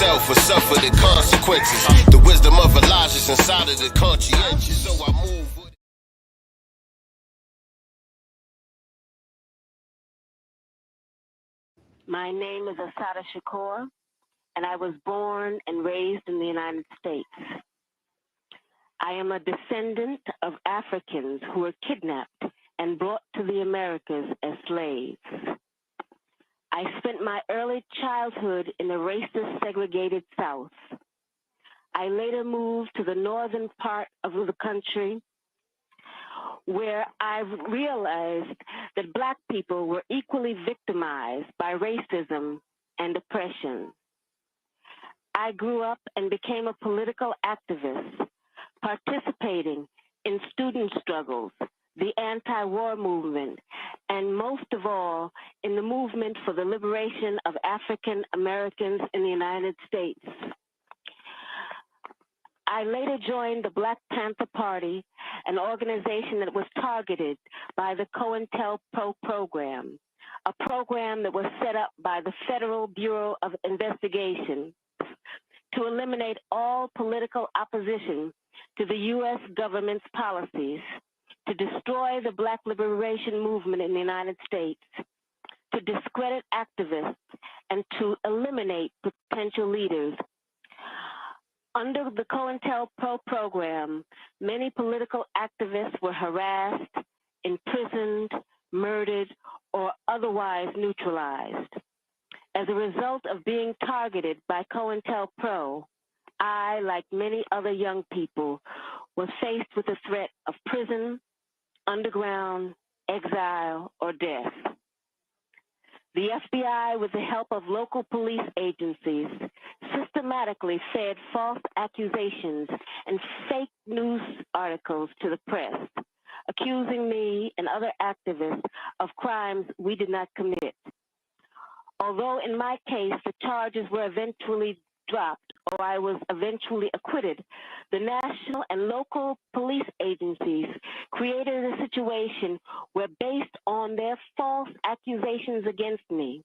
himself or suffer the consequences. The wisdom of Elijah's inside of the conscientious. So I move with it. My name is Asada Shakur, and I was born and raised in the United States. I am a descendant of Africans who were kidnapped and brought to the Americas as slaves. I spent my early childhood in the racist, segregated South. I later moved to the northern part of the country, where I realized that Black people were equally victimized by racism and oppression. I grew up and became a political activist, participating in student struggles, the anti-war movement, and most of all, in the movement for the liberation of African Americans in the United States. I later joined the Black Panther Party, an organization that was targeted by the COINTELPRO program, a program that was set up by the Federal Bureau of Investigation to eliminate all political opposition to the U.S. government's policies, to destroy the Black liberation movement in the United States, to discredit activists, and to eliminate potential leaders. Under the COINTELPRO program, many political activists were harassed, imprisoned, murdered, or otherwise neutralized. As a result of being targeted by COINTELPRO, I, like many other young people, was faced with the threat of prison, underground, exile, or death. The FBI, with the help of local police agencies, systematically fed false accusations and fake news articles to the press, accusing me and other activists of crimes we did not commit. Although in my case, the charges were eventually dropped or I was eventually acquitted, the national and local police agencies created a situation where, based on their false accusations against me,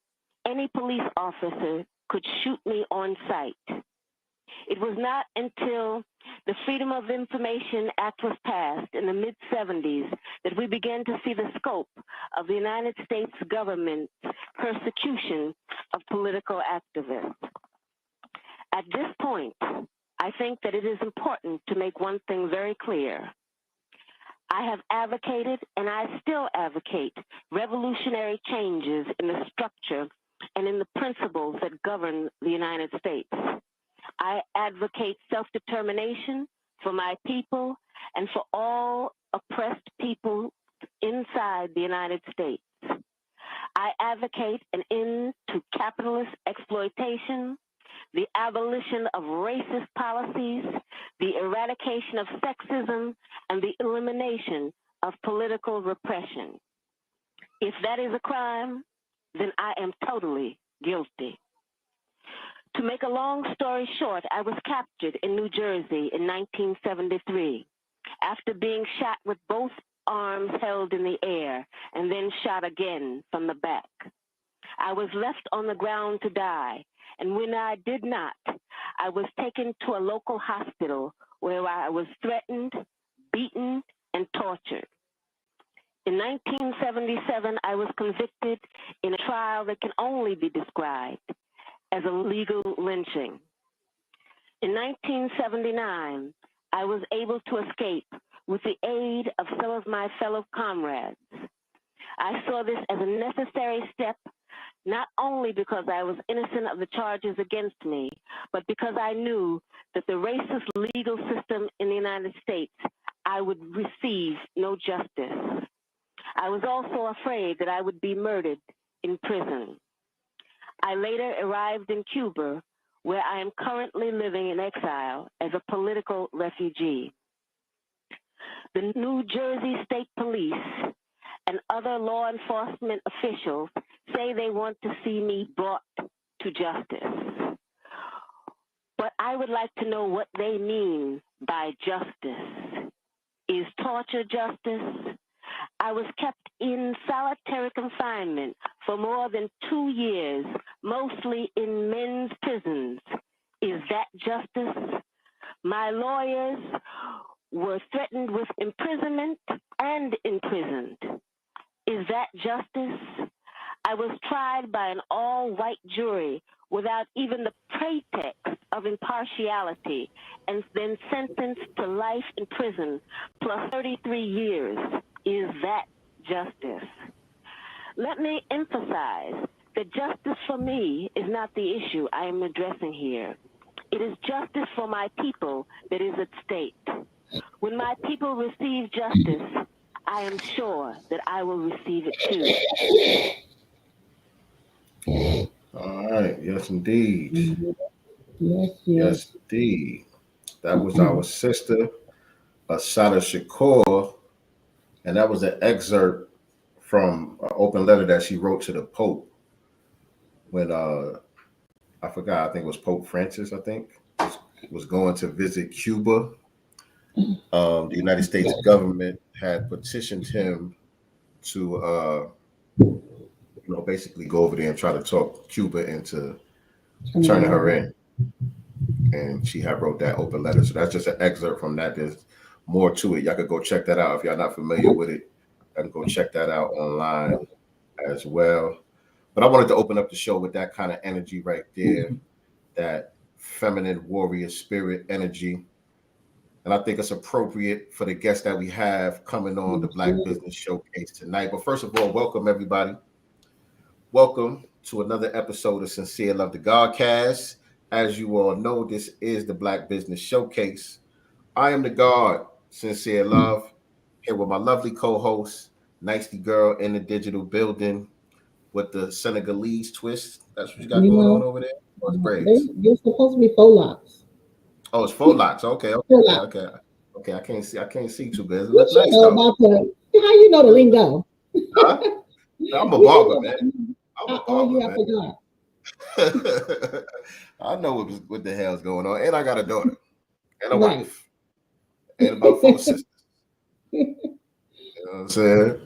any police officer could shoot me on sight. It was not until the Freedom of Information Act was passed in the mid-'70s that we began to see the scope of the United States government's persecution of political activists. At this point, I think that it is important to make one thing very clear. I have advocated, and I still advocate, revolutionary changes in the structure and in the principles that govern the United States. I advocate self-determination for my people and for all oppressed people inside the United States. I advocate an end to capitalist exploitation, the abolition of racist policies, the eradication of sexism, and the elimination of political repression. If that is a crime, then I am totally guilty. To make a long story short, I was captured in New Jersey in 1973 after being shot with both arms held in the air and then shot again from the back. I was left on the ground to die, and when I did not, I was taken to a local hospital where I was threatened, beaten, and tortured. In 1977, I was convicted in a trial that can only be described as a legal lynching. In 1979, I was able to escape with the aid of some of my fellow comrades. I saw this as a necessary step, not only because I was innocent of the charges against me, but because I knew that the racist legal system in the United States, I would receive no justice. I was also afraid that I would be murdered in prison. I later arrived in Cuba, where I am currently living in exile as a political refugee. The New Jersey State Police and other law enforcement officials say they want to see me brought to justice. But I would like to know what they mean by justice. Is torture justice? I was kept in solitary confinement for more than 2 years, mostly in men's prisons, My lawyers were threatened with imprisonment and imprisoned. Is that justice? I was tried by an all-white jury without even the pretext of impartiality and then sentenced to life in prison plus 33 years. Is that justice? Let me emphasize that justice for me is not the issue I am addressing here. It is justice for my people that is at stake. When my people receive justice, I am sure that I will receive it too. All right. Yes, indeed. Yes, indeed. That was our sister, Asada Shakur, and that was an excerpt from an open letter that she wrote to the Pope when I forgot, I think it was Pope Francis, I think, was going to visit Cuba. The United States government had petitioned him to basically go over there and try to talk Cuba into turning her in. And she had wrote that open letter. So that's just an excerpt from that. There's more to it. Y'all could go check that out if y'all not familiar with it. I can go check that out online as well. But I wanted to open up the show with that kind of energy right there, that feminine warrior spirit energy. And I think it's appropriate for the guests that we have coming on the Black Business Showcase tonight. But first of all, welcome everybody. Welcome to another episode of Sincere Love the Godcast. As you all know, this is the Black Business Showcase. I am the God, Sincere Love, here with my lovely co-host, Nicely Girl in the digital building with the Senegalese twist. That's what you got going on over there? Or it's braids? They're supposed to be faux locks. Oh, it's faux locks. Okay. Okay, I can't see too good. It looks nice though. How you know the lingo? Huh? I'm a barber, man. I forgot. I know what the hell's going on, and I got a daughter and a wife and about 4 sisters. You know what I'm saying?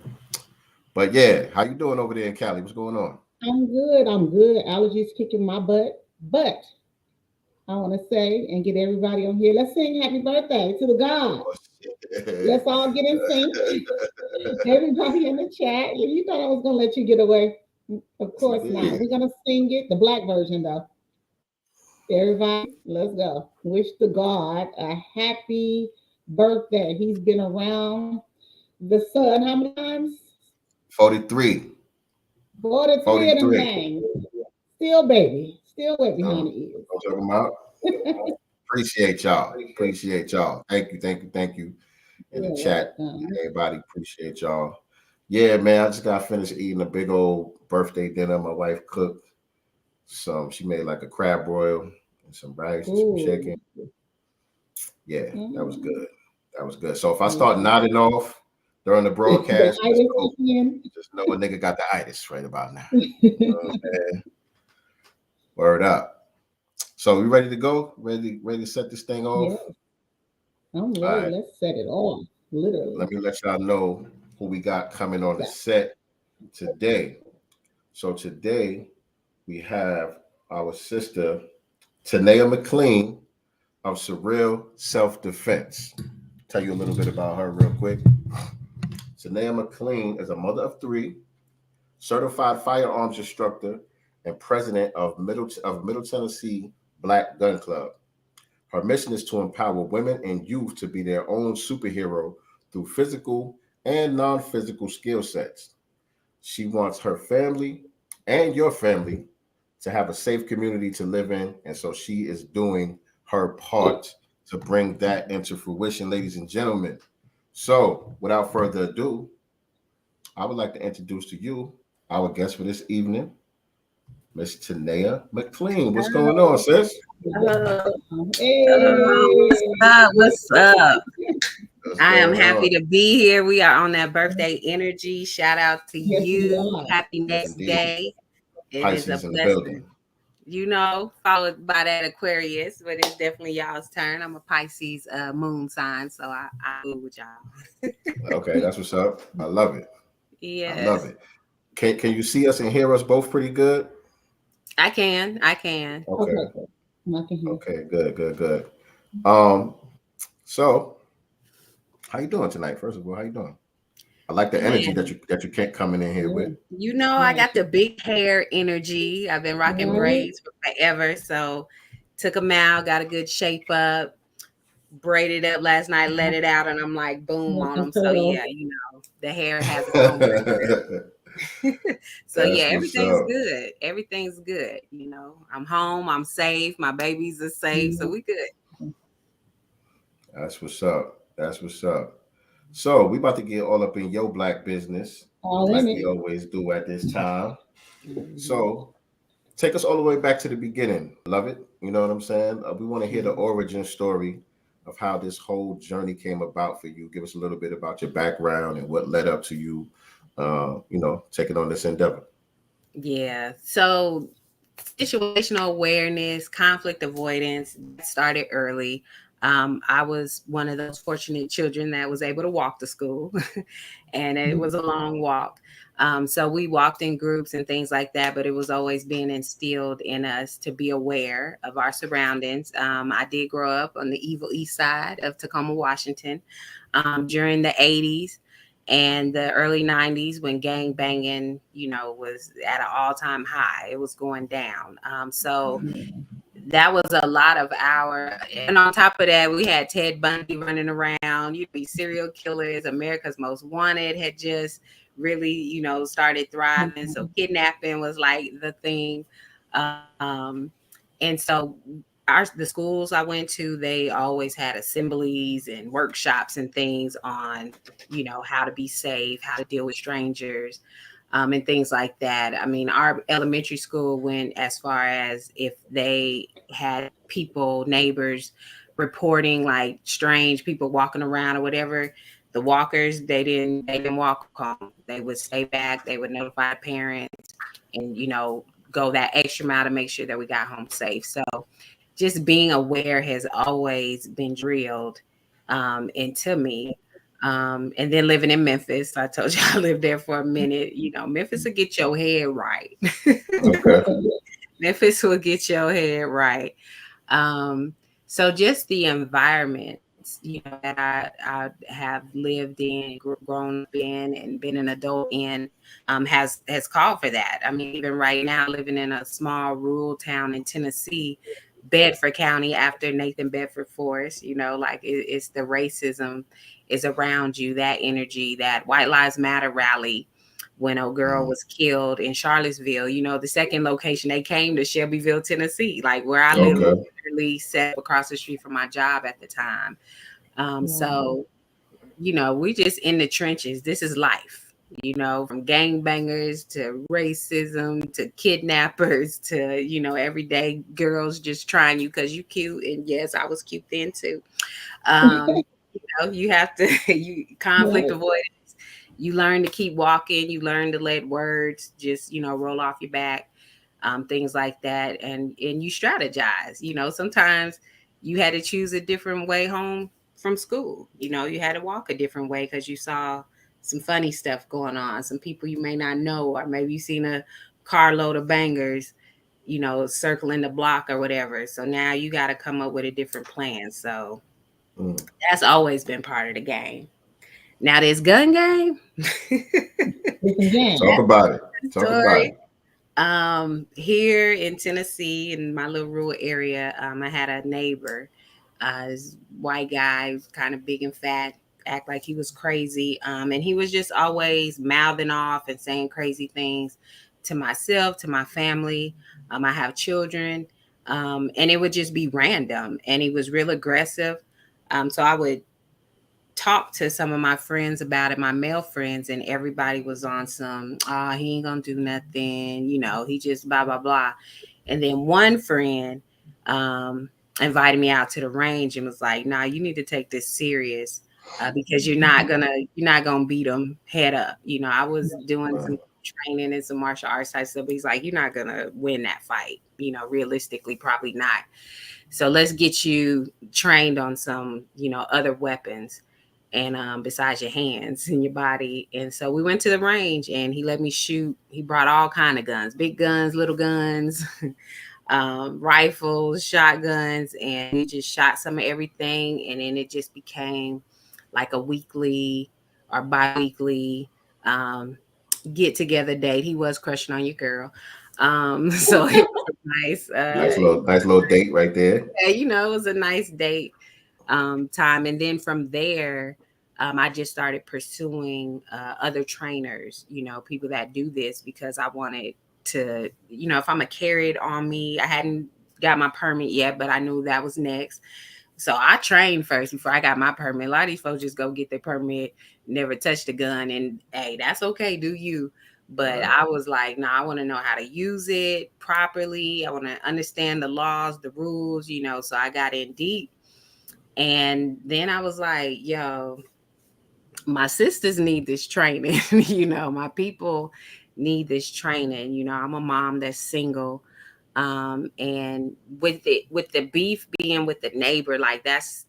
But yeah, how you doing over there in Cali? What's going on? I'm good. Allergies kicking my butt, but I want to say and get everybody on here. Let's sing happy birthday to the God. Let's all get in sync. Everybody in the chat. You thought I was gonna let you get away? Of course not. We're gonna sing it, the black version though. Everybody, let's go. Wish the God a happy birthday. He's been around the sun how many times? 43. 43 of them things. Still baby wet behind the ears. I'm talking about. Appreciate y'all. Thank you. In the chat. Everybody appreciate y'all. Yeah, man, I just got finished eating a big old birthday dinner. My wife cooked she made like a crab broil and some rice and some chicken. Yeah, that was good. So if I start nodding off during the broadcast, just know a nigga got the itis right about now. You know what I'm saying? Word up. So we ready to go? Ready to set this thing off? Yeah. I'm ready. Right. Let's set it off. Literally. Let me let y'all know who we got coming on the set today. So today we have our sister Tanea Mclean of Surreal Self-Defense. Tell you a little bit about her real quick. Tanea Mclean is a mother of 3, certified firearms instructor, and president of Middle Tennessee Black Gun Club. Her mission is to empower women and youth to be their own superhero through physical and non-physical skill sets. She wants her family and your family to have a safe community to live in, and so she is doing her part to bring that into fruition, ladies and gentlemen. So, without further ado, I would like to introduce to you our guest for this evening, Miss Tanea Mclean. What's going on, sis? What's up? I am happy to be here. We are on that birthday energy. Shout out to you. Happy next day. It Pisces is a in the building. Followed by that Aquarius, but it's definitely y'all's turn. I'm a Pisces moon sign, so I move with y'all. Okay, that's what's up. I love it. Yeah, I love it. Can you see us and hear us both pretty good? I can. Okay. Okay, Okay, good. So, how you doing tonight? First of all, how you doing? I like the energy that you can't coming in here with. You know, I got the big hair energy. I've been rocking braids for forever. So took them out, got a good shape up, braided up last night, let it out, and I'm like, boom on them. So yeah, you know, the hair has its own. So yeah, everything's good. Everything's good. You know, I'm home. I'm safe. My babies are safe. So we good. That's what's up. That's what's up. So we about to get all up in your black business, like we always do at this time. So take us all the way back to the beginning. Love it. You know what I'm saying? We want to hear the origin story of how this whole journey came about for you. Give us a little bit about your background and what led up to you, taking on this endeavor. Yeah. So situational awareness, conflict avoidance started early. I was one of those fortunate children that was able to walk to school, and it was a long walk. So we walked in groups and things like that, but it was always being instilled in us to be aware of our surroundings. I did grow up on the evil east side of Tacoma, Washington, during the 80s and the early 90s when gang banging, you know, was at an all-time high. It was going down. So that was a lot of and on top of that, we had Ted Bundy running around, you know, serial killers. America's Most Wanted had just really, you know, started thriving. So kidnapping was like the thing. And so the schools I went to, they always had assemblies and workshops and things on, you know, how to be safe, how to deal with strangers, and things like that. I mean, our elementary school went as far as if they had people, neighbors, reporting like strange people walking around or whatever. The walkers, they didn't walk home. They would stay back. They would notify the parents, and you know, go that extra mile to make sure that we got home safe. So just being aware has always been drilled into me. And then living in Memphis, I told you I lived there for a minute. You know, Memphis will get your head right. Okay. Memphis will get your head right. So just the environment, you know, that I have lived in, grown up in, and been an adult in, has called for that. I mean, even right now, living in a small rural town in Tennessee, Bedford County, after Nathan Bedford Forrest, you know, like it's the racism is around you, that energy, that White Lives Matter rally when a girl was killed in Charlottesville. You know, the second location, they came to Shelbyville, Tennessee, like where I live, literally set across the street from my job at the time. So, you know, we just in the trenches. This is life, you know, from gangbangers to racism to kidnappers to, you know, everyday girls just trying you because you cute. And yes, I was cute then too. You know, you have to, conflict avoidance. You learn to keep walking. You learn to let words just, you know, roll off your back, things like that. And you strategize. You know, sometimes you had to choose a different way home from school. You know, you had to walk a different way because you saw some funny stuff going on, some people you may not know, or maybe you seen a carload of bangers, you know, circling the block or whatever. So now you got to come up with a different plan. So that's always been part of the game. Now this gun game. Talk about it. Talk about it. Here in Tennessee, in my little rural area, I had a neighbor, this white guy, kind of big and fat, act like he was crazy. And he was just always mouthing off and saying crazy things to myself, to my family. I have children, and it would just be random. And he was real aggressive. So I would talk to some of my friends about it, my male friends, and everybody was on some, he ain't gonna do nothing, you know, he just blah, blah, blah. And then one friend invited me out to the range and was like, nah, you need to take this serious because you're not gonna beat him head up. You know, I was doing some training and some martial arts type stuff, but he's like, you're not gonna win that fight. You know, realistically, probably not. So let's get you trained on some, you know, other weapons and besides your hands and your body. And so we went to the range and he let me shoot. He brought all kind of guns, big guns, little guns. rifles, shotguns, and we just shot some of everything. And then it just became like a weekly or bi-weekly get together date. He was crushing on your girl. So it was nice. Nice little date right there. Yeah, it was a nice date time. And then from there, I just started pursuing other trainers, people that do this, because I wanted to, if I'm a carry it on me, I hadn't got my permit yet, but I knew that was next. So I trained first before I got my permit. A lot of these folks just go get their permit, never touch the gun, and hey, that's okay, do you. But I was like, no, I want to know how to use it properly. I want to understand the laws, the rules, so I got in deep. And then I was like, yo, my sisters need this training. My people need this training. I'm a mom that's single. And with the beef being with the neighbor, like that's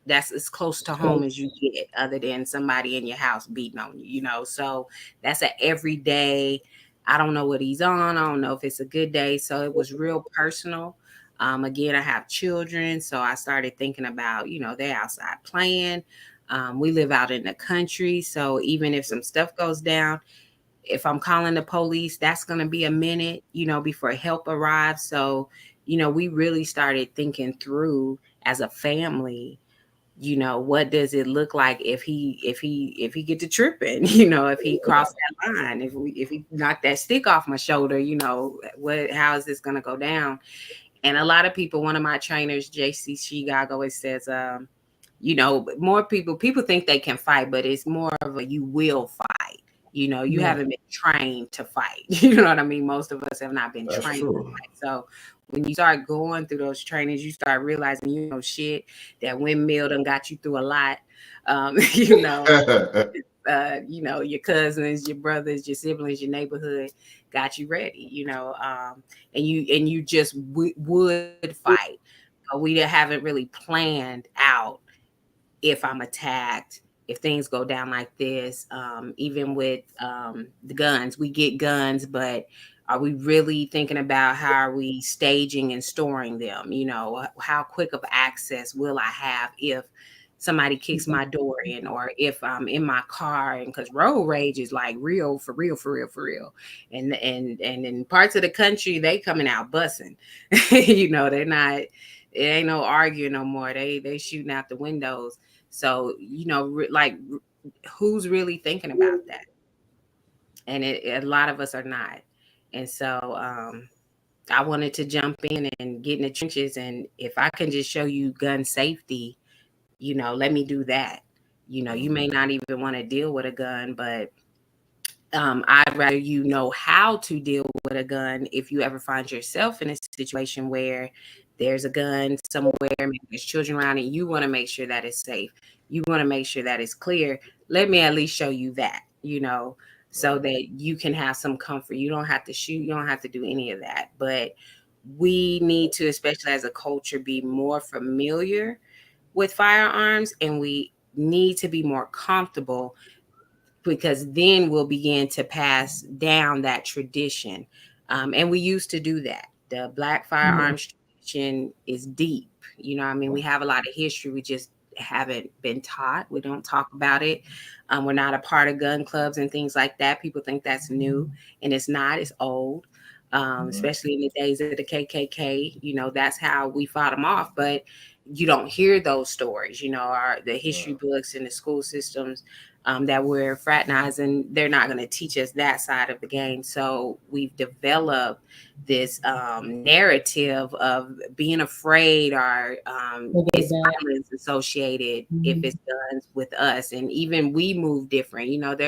as close to home as you get, other than somebody in your house beating on you, so that's an everyday. I don't know what he's on. I don't know if it's a good day. So it was real personal. Again, I have children, so I started thinking about, they're outside playing. We live out in the country, so even if some stuff goes down, if I'm calling the police, that's going to be a minute, before help arrives. So, we really started thinking through as a family, what does it look like if he get to tripping, if he crossed that line, if he knocked that stick off my shoulder, how is this going to go down? And a lot of people, one of my trainers, JC Shigag, always says, more people think they can fight, but it's more of a, you will fight. You haven't been trained to fight. You know what I mean? Most of us have not been trained to fight. So when you start going through those trainings, you start realizing, shit, that windmill done got you through a lot. Your cousins, your brothers, your siblings, your neighborhood got you ready, and you just would fight. We haven't really planned out if I'm attacked, if things go down like this. Even with the guns, we get guns, but are we really thinking about how are we staging and storing them? How quick of access will I have if somebody kicks my door in, or if I'm in my car? And because road rage is like real, for real, for real, for real. And in parts of the country, they coming out bussing. They're not. It ain't no arguing no more. They shooting out the windows. So, who's really thinking about that? And a lot of us are not. And so I wanted to jump in and get in the trenches. And if I can just show you gun safety, let me do that. You may not even want to deal with a gun, but I'd rather you know how to deal with a gun if you ever find yourself in a situation where there's a gun somewhere, maybe there's children around, and you want to make sure that it's safe. You want to make sure that it's clear. Let me at least show you that, so that you can have some comfort. You don't have to shoot. You don't have to do any of that. But we need to, especially as a culture, be more familiar with firearms, and we need to be more comfortable, because then we'll begin to pass down that tradition. And we used to do that. The Black firearms tradition is deep. We have a lot of history. We just haven't been taught. We don't talk about it. We're not a part of gun clubs and things like that. People think that's new, and it's not. It's old. Especially in the days of the KKK, that's how we fought them off. But you don't hear those stories, the history books and the school systems that we're fraternizing, they're not going to teach us that side of the game. So we've developed this narrative of being afraid, or it's violence associated if it's guns with us. And even we move different. I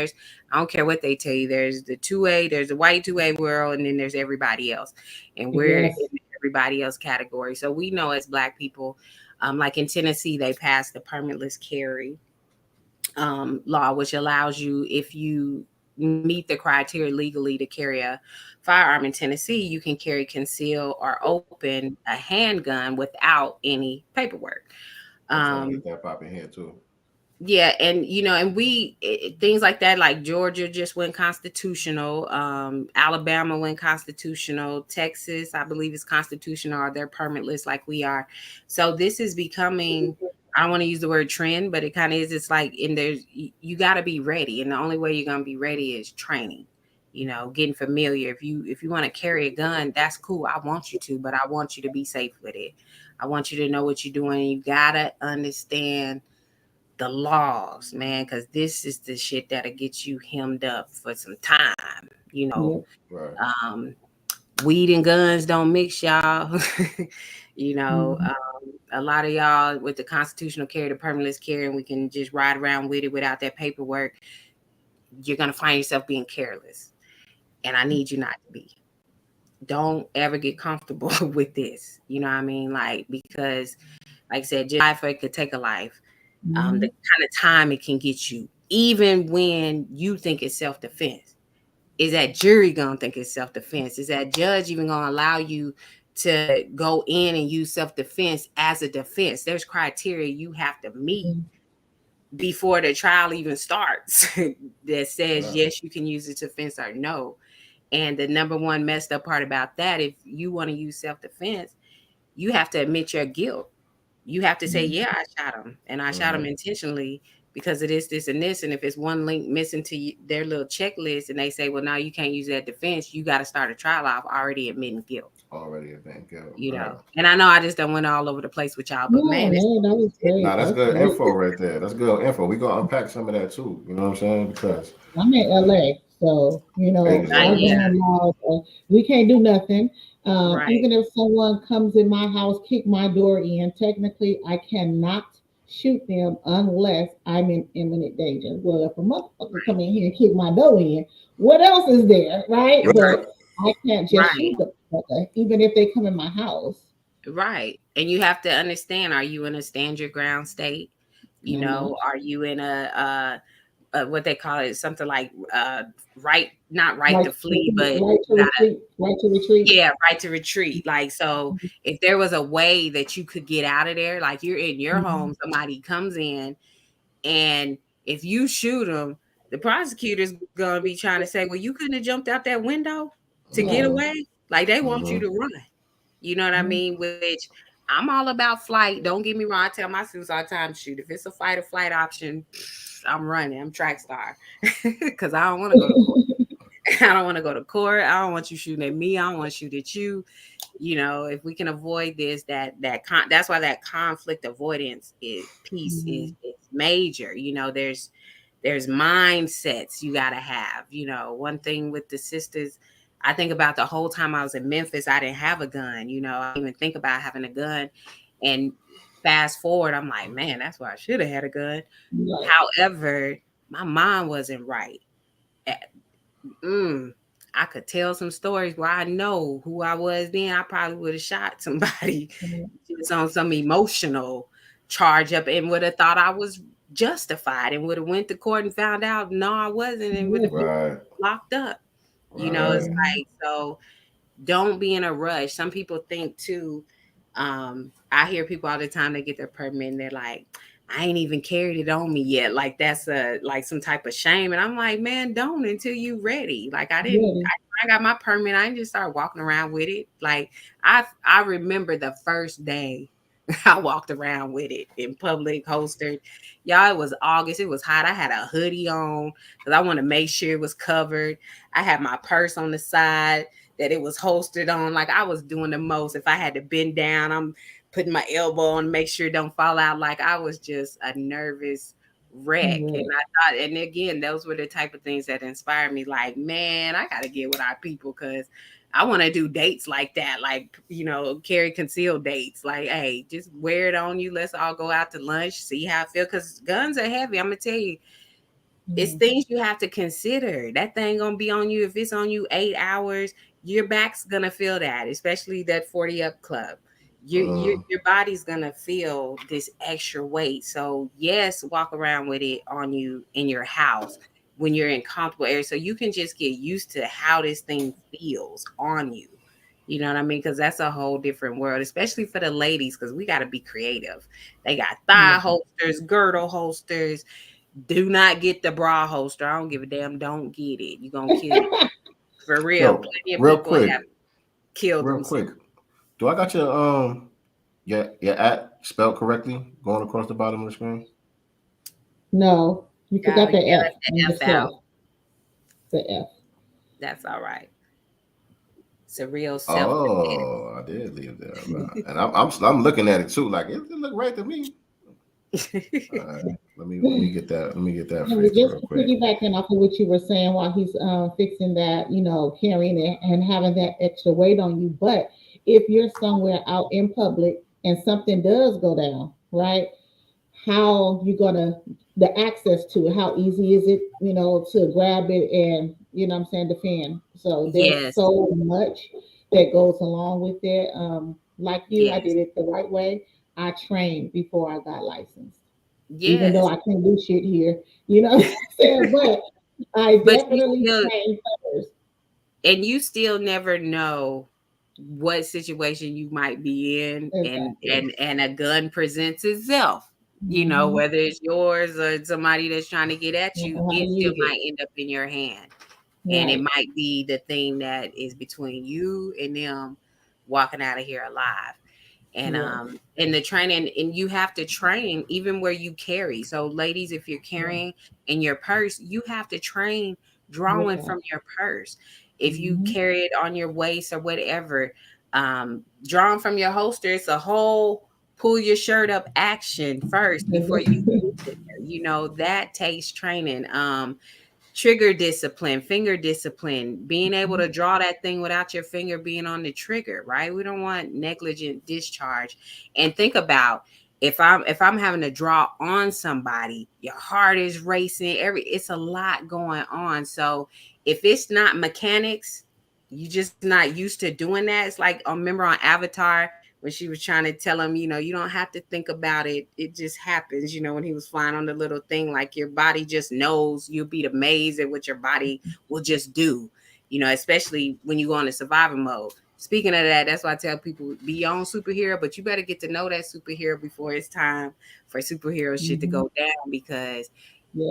don't care what they tell you. There's the 2A, there's the white 2A world, and then there's everybody else. And we're in everybody else category. So we know as Black people, like in Tennessee, they passed the permitless carry law, which allows you, if you meet the criteria legally to carry a firearm in Tennessee, you can carry, conceal, or open a handgun without any paperwork. That pop in here too. Yeah, and and things like that, like Georgia just went constitutional, Alabama went constitutional, Texas, I believe, is constitutional, or they're permit list like we are. So this is becoming, I don't want to use the word trend, but it kind of is. It's like, and you got to be ready, and the only way you're gonna be ready is training. Getting familiar. If you want to carry a gun, that's cool. I want you to, but I want you to be safe with it. I want you to know what you're doing. You gotta understand the laws, man, because this is the shit that'll get you hemmed up for some time. Yeah. Right. Weed and guns don't mix, y'all. Mhm. A lot of y'all with the constitutional carry, the permitless carry, and we can just ride around with it without that paperwork. You're gonna find yourself being careless, and I need you not to be. Don't ever get comfortable with this. You know what I mean? Like, because, like I said, just life, it could take a life. The Mhm. kind of time it can get you, even when you think it's self-defense. Is that jury gonna think it's self-defense? Is that judge even gonna allow you to go in and use self-defense as a defense? There's criteria you have to meet before the trial even starts that says yes, you can use it to defense or no. And the number one messed up part about that, if you want to use self-defense, you have to admit your guilt. You have to say, yeah, I shot him, and I shot him intentionally because of this, and this. And if it's one link missing to their little checklist, and they say, well, now you can't use that defense, you got to start a trial off already admitting guilt. Already admitting guilt. Right. And I know I just done went all over the place with y'all, but No, man, no, that was great. Nah, that's good great. info right there. That's good info. We gonna unpack some of that too. You know what I'm saying? Because I'm in LA, so our exactly. yeah, gun laws, we can't do nothing. right, Even if someone comes in my house, kick my door in, technically I cannot shoot them unless I'm in imminent danger. Well, if a motherfucker come in here and kick my door in, what else is there, right? Right. But I can't just right, shoot the motherfucker, even if they come in my house. right. And you have to understand: are you in a stand your ground state? I'm not. Are you in a what they call it, something like right, not right Right, to flee, but right to you gotta, retreat, right to retreat. yeah, right to retreat. Like, so if there was a way that you could get out of there, like you're in your Mhm. home, somebody comes in, and if you shoot them, the prosecutor's gonna be trying to say, well, you couldn't have jumped out that window to get Right. away. Like, they want you to run. You know what I Mhm. mean? Which, I'm all about flight. Don't get me wrong. I tell my students all the time, shoot, if it's a fight or flight option, I'm running. I'm track star because I don't want to go to court. I don't want to go to court. I don't want you shooting at me. I don't want to shoot at you. If we can avoid this, that's why that conflict avoidance piece Mhm. is major. There's mindsets you got to have. One thing with the sisters, I think about the whole time I was in Memphis, I didn't have a gun. I didn't even think about having a gun. And fast forward, I'm like, man, that's why I should have had a gun. Right. However, my mind wasn't right. Eh, I could tell some stories where I know who I was then. I probably would have shot somebody Mhm. just on some emotional charge up, and would have thought I was justified, and would have went to court and found out no, I wasn't, and would have been Right. locked up. It's Right. like, so don't be in a rush. Some people think too. I hear people all the time, they get their permit and they're like, I ain't even carried it on me yet. Like, that's like some type of shame. And I'm like, man, don't until you ready. Like, Really. I got my permit. I didn't just start walking around with it. Like, I remember the first day I walked around with it in public, holstered. Y'all, it was August. It was hot. I had a hoodie on because I want to make sure it was covered. I had my purse on the side that it was holstered on. Like, I was doing the most. If I had to bend down, I'm putting my elbow on to make sure it don't fall out. Like, I was just a nervous wreck. And Right. I thought, and again, those were the type of things that inspired me. Like, man, I got to get with our people because I want to do dates like that. Like, carry concealed dates. Like, hey, just wear it on you. Let's all go out to lunch, see how I feel. Because guns are heavy. I'm going to tell you, it's Mhm. things you have to consider. That thing gonna be on you. If it's on you 8 hours, your back's gonna feel that, especially that 40 up club. Your body's gonna feel this extra weight. So yes, walk around with it on you in your house when you're in comfortable areas, so you can just get used to how this thing feels on you. You know what I mean? Because that's a whole different world, especially for the ladies, because we got to be creative. They got thigh holsters, girdle holsters. Do not get the bra holster. I don't give a damn. Don't get it. You're going to kill you. For real. Yo, Plenty of real people quick, have killed real themselves. quick. Do I got your at spelled correctly going across the bottom of the screen? No, you forgot the F. The F out. The F. That's all right. It's a real self. Oh, I did leave there, right. And I'm looking at it too. Like it look right to me. All right, let me get that. Let me get that. Just piggybacking off of what you were saying while he's fixing that, carrying it and having that extra weight on you. But if you're somewhere out in public and something does go down, right? How you gonna the access to it? How easy is it, to grab it and defend? So there's so much that goes along with it. Like you, I did it the right way. I trained before I got licensed. Even though I can't do shit here, you know what I'm saying? But I definitely trained first. And you still never know what situation you might be in, and a gun presents itself. Whether it's yours or somebody that's trying to get at you, it still might end up in your hand. Right. And it might be the thing that is between you and them walking out of here alive. And and the training, and you have to train even where you carry. So ladies, if you're carrying in your purse, you have to train drawing from your purse. If you carry it on your waist or whatever, drawing from your holster, it's a whole pull your shirt up action first before you that takes training. Trigger discipline, finger discipline, being able to draw that thing without your finger being on the trigger, right? We don't want negligent discharge. And think about if I'm having to draw on somebody, your heart is racing, it's a lot going on. So if it's not mechanics, you just not used to doing that. It's like, remember on Avatar, when she was trying to tell him, you don't have to think about it. It just happens, when he was flying on the little thing, like your body just knows. You'll be amazed at what your body will just do, especially when you go into survival mode. Speaking of that, that's why I tell people, be your own superhero, but you better get to know that superhero before it's time for superhero shit to go down, because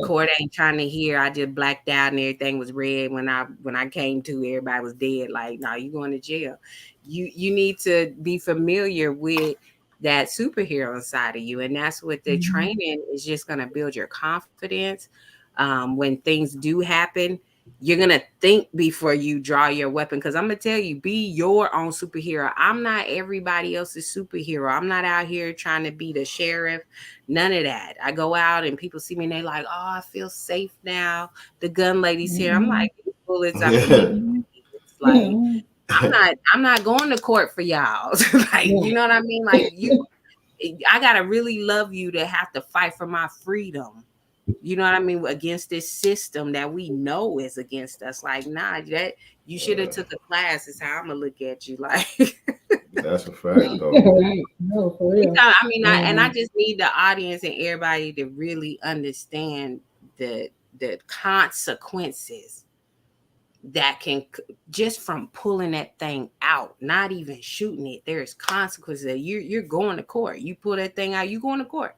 court ain't trying to hear I just blacked out and everything was red when I came to, everybody was dead. Like, no, you going to jail. You need to be familiar with that superhero inside of you, and that's what the training is just going to build your confidence. When things do happen, you're going to think before you draw your weapon, because I'm going to tell you, be your own superhero. I'm not everybody else's superhero. I'm not out here trying to be the sheriff. None of that. I go out and people see me and they like, oh, I feel safe now. The gun lady's here. I'm like, these bullets are it's like, I'm not going to court for y'all. Like, you know what I mean? Like, I gotta really love you to have to fight for my freedom. You know what I mean? Against this system that we know is against us. Like, nah, that you should have took a class. Is how I'm gonna look at you. Like, that's a fact, though. Right? No, for real. I mean, I just need the audience and everybody to really understand the consequences that can, just from pulling that thing out, not even shooting it. There's consequences. You're going to court. You pull that thing out, you going to court.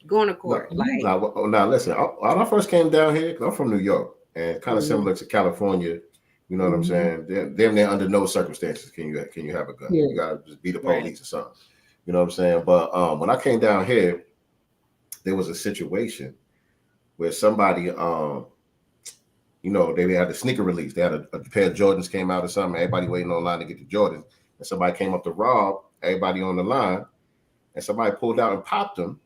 Going to court. Now listen, when I first came down here, 'cause I'm from New York, and kind of similar to California, you know what I'm saying? They're under no circumstances can you have a gun. You gotta just be the police or something. You know what I'm saying? But when I came down here, there was a situation where somebody they had the sneaker release. They had a pair of Jordans came out or something. Everybody waiting online to get the Jordans, and somebody came up to rob everybody on the line, and somebody pulled out and popped them.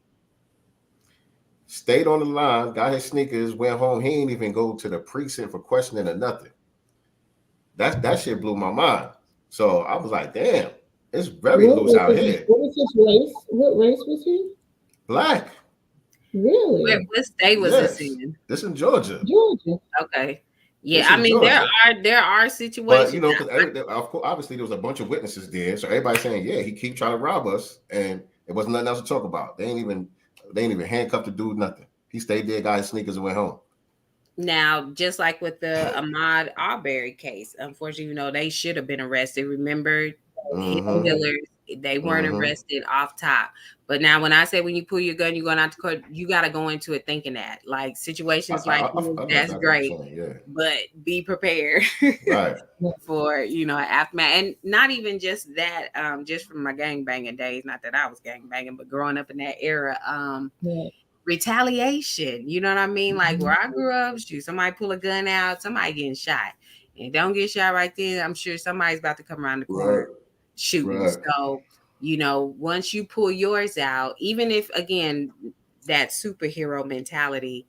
Stayed on the line, got his sneakers, went home. He ain't even go to the precinct for questioning or nothing. That shit blew my mind. So I was like, damn, it's very loose out here. What was his race? What race was he? Black. Really? What state was this in? This in Georgia. Okay. Yeah, I mean, Georgia. there are situations. But because obviously there was a bunch of witnesses there, so everybody's saying, yeah, he keep trying to rob us, and it wasn't nothing else to talk about. They ain't even handcuffed the dude, nothing. He stayed there, got his sneakers, and went home. Now, just like with the Ahmaud Arbery case, unfortunately, they should have been arrested. Remember, Mm-hmm. killers, they weren't arrested off top. But now, when I say when you pull your gun, you're going out to court, you got to go into it thinking that. Like situations like this, I know that's exactly what you're great, saying. Yeah. but be prepared Right. for aftermath, and not even just that. Just from my gang banging days, not that I was gang banging, but growing up in that era. Retaliation. You know what I mean? Like where I grew up, shoot, somebody pull a gun out, somebody getting shot. And don't get shot right then, I'm sure somebody's about to come around the corner shooting. Right. So, once you pull yours out, even if again that superhero mentality,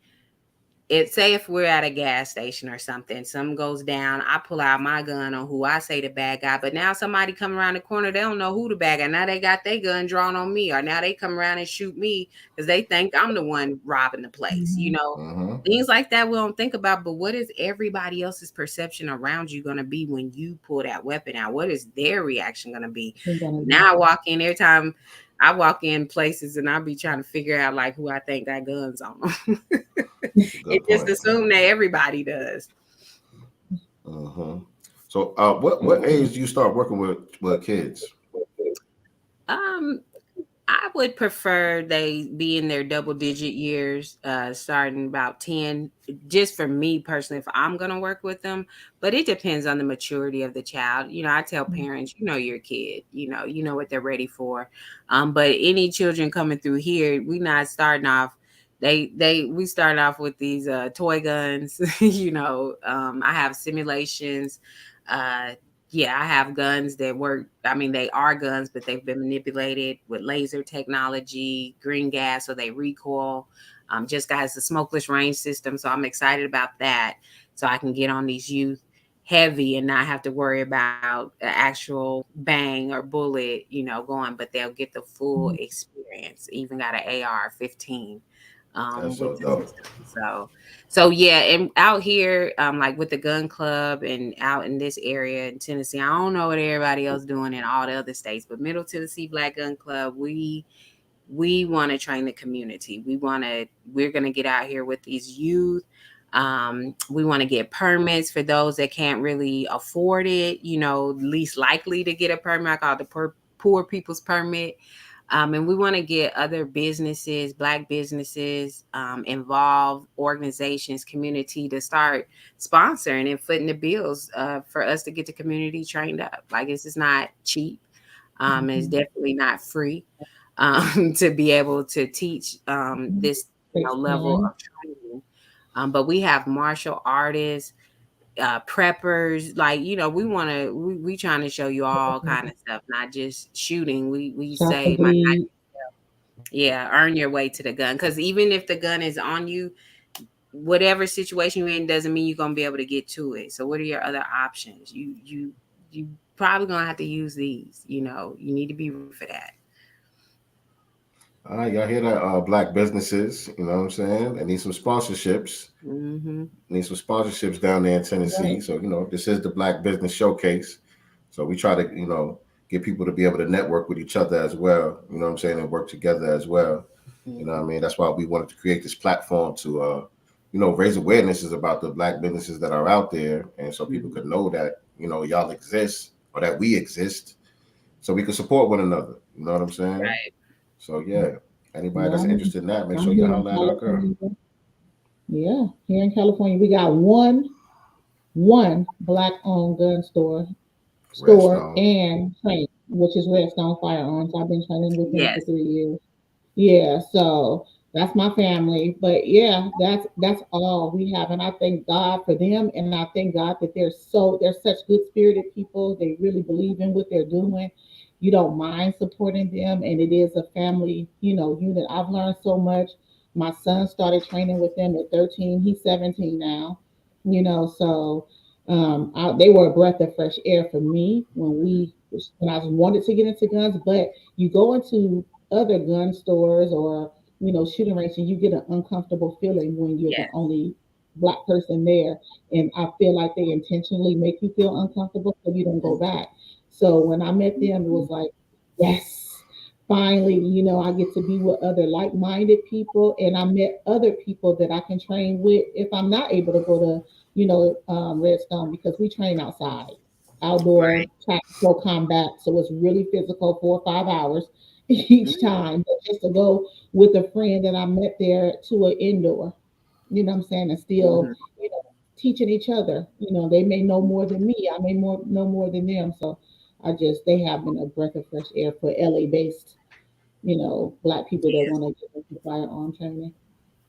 say if we're at a gas station or something goes down, I pull out my gun on who I say the bad guy, but now somebody come around the corner, they don't know who the bad guy. Now they got their gun drawn on me, or now they come around and shoot me because they think I'm the one robbing the place. Things like that we don't think about. But what is everybody else's perception around you going to be when you pull that weapon out? What is their reaction going to be? Now I walk in, every time I walk in places and I'll be trying to figure out like who I think got guns on them. It just assume that everybody does. So what age do you start working with kids? I would prefer they be in their double digit years, starting about 10, just for me personally, if I'm going to work with them. But it depends on the maturity of the child. I tell parents, your kid, you know what they're ready for. But any children coming through here, we not starting off. We start off with these toy guns. I have simulations. I have guns that work. I mean, they are guns, but they've been manipulated with laser technology, green gas, so they recoil. Just got the smokeless range system, so I'm excited about that. So I can get on these youth heavy and not have to worry about the actual bang or bullet, going, but they'll get the full experience. Even got an AR-15. That's so dope. So yeah, and out here, like with the gun club and out in this area in Tennessee, I don't know what everybody else doing in all the other states, but Middle Tennessee Black Gun Club, we want to train the community. We're gonna get out here with these youth. We want to get permits for those that can't really afford it. Least likely to get a permit. I call it the poor people's permit. And we want to get other businesses, Black businesses, involved, organizations, community to start sponsoring and footing the bills for us to get the community trained up. Like, this is not cheap. It's definitely not free to be able to teach this level of training. But we have martial artists, preppers, like, we trying to show you all kind of stuff, not just shooting. We say earn your way to the gun, because even if the gun is on you, whatever situation you're in doesn't mean you're gonna be able to get to it. So what are your other options? You probably gonna have to use these. You need to be ready for that. All right, y'all hear that? Black businesses, you know what I'm saying? They need some sponsorships. Need some sponsorships down there in Tennessee. Right. So, this is the Black Business Showcase. So we try to, get people to be able to network with each other as well, you know what I'm saying, and work together as well. You know what I mean? That's why we wanted to create this platform to, raise awarenesses about the Black businesses that are out there. And so people could know that, y'all exist, or that we exist, so we can support one another. You know what I'm saying? Right. So yeah, anybody that's interested in that, make sure you holler at our girl. Yeah, here in California, we got one Black-owned gun store and training, which is Redstone Firearms. I've been training with them for 3 years. Yeah, so that's my family. But yeah, that's all we have, and I thank God for them, and I thank God that they're such good spirited people. They really believe in what they're doing. You don't mind supporting them, and it is a family, unit. I've learned so much. My son started training with them at 13. He's 17 now, so they were a breath of fresh air for me when I wanted to get into guns. But you go into other gun stores or shooting ranges, and you get an uncomfortable feeling when you're the only Black person there, and I feel like they intentionally make you feel uncomfortable so you don't go back. So when I met them, it was like, yes, finally, I get to be with other like-minded people, and I met other people that I can train with if I'm not able to go to, Redstone, because we train outside, outdoor Right. tactical combat. So it's really physical, 4 or 5 hours each time. But just to go with a friend that I met there to an indoor, what I'm saying, and still, Mhm. teaching each other. They may know more than me. I may know more than them. So they have been a breath of fresh air for LA based, Black people that want to get into firearm training.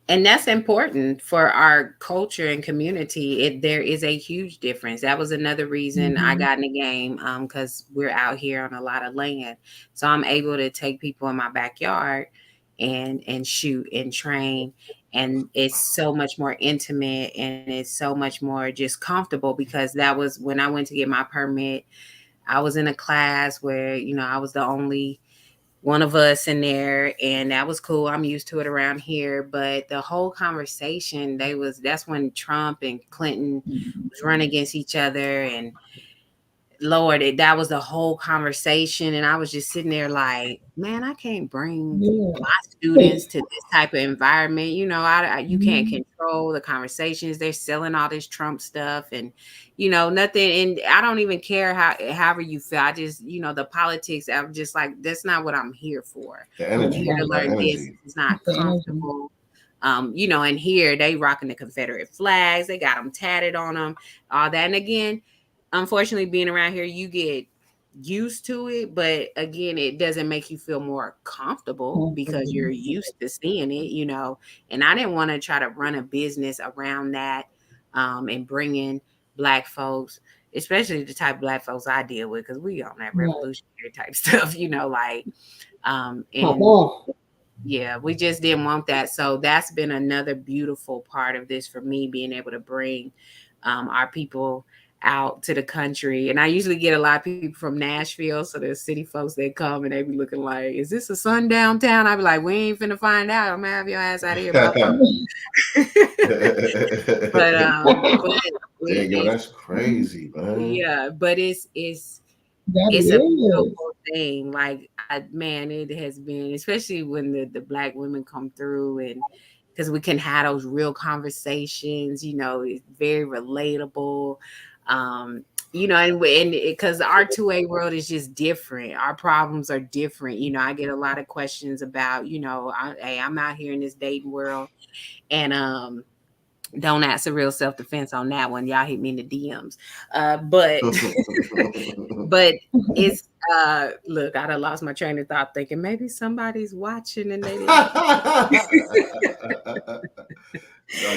And that's important for our culture and community. There is a huge difference. That was another reason I Mhm. got in the game, because we're out here on a lot of land, so I'm able to take people in my backyard and shoot and train, and it's so much more intimate and it's so much more just comfortable, because that was when I went to get my permit. I was in a class where I was the only one of us in there, and that was cool. I'm used to it around here. But the whole conversation, that's when Trump and Clinton was running against each other, and Lord, that was the whole conversation. And I was just sitting there like, man, I can't bring Yeah. my students to this type of environment. You can't Mhm. control the conversations. They're selling all this Trump stuff, and nothing. And I don't even care however you feel. I just, the politics. I'm just like, that's not what I'm here for. The I'm energy, here to the learn this. energy. It's not It's the energy. comfortable. And here they rocking the Confederate flags. They got them tatted on them, all that. And again, unfortunately, being around here, you get used to it, but again, it doesn't make you feel more comfortable because you're Comfortable. used to seeing it. And I didn't want to try to run a business around that, and bring in Black folks, especially the type of Black folks I deal with, because we on that Right. revolutionary type stuff, like, Pop and off. yeah, we just didn't want that. So that's been another beautiful part of this for me, being able to bring our people out to the country. And I usually get a lot of people from Nashville. So there's city folks that come and they be looking like, is this a sundown town? I be like, we ain't finna find out. I'm gonna have your ass out of here by 5. But Yeah, yo, it's that's crazy, man. yeah, but That it's a is. beautiful thing. Like, man, it has been, especially when the Black women come through, and because we can have those real conversations. It's very relatable. And because our 2A world is just different. Our problems are different. I get a lot of questions about, hey, I'm out here in this dating world, and don't ask a real self-defense on that one. Y'all hit me in the DMs. But but it's look, I done lost my train of thought thinking maybe somebody's watching and they like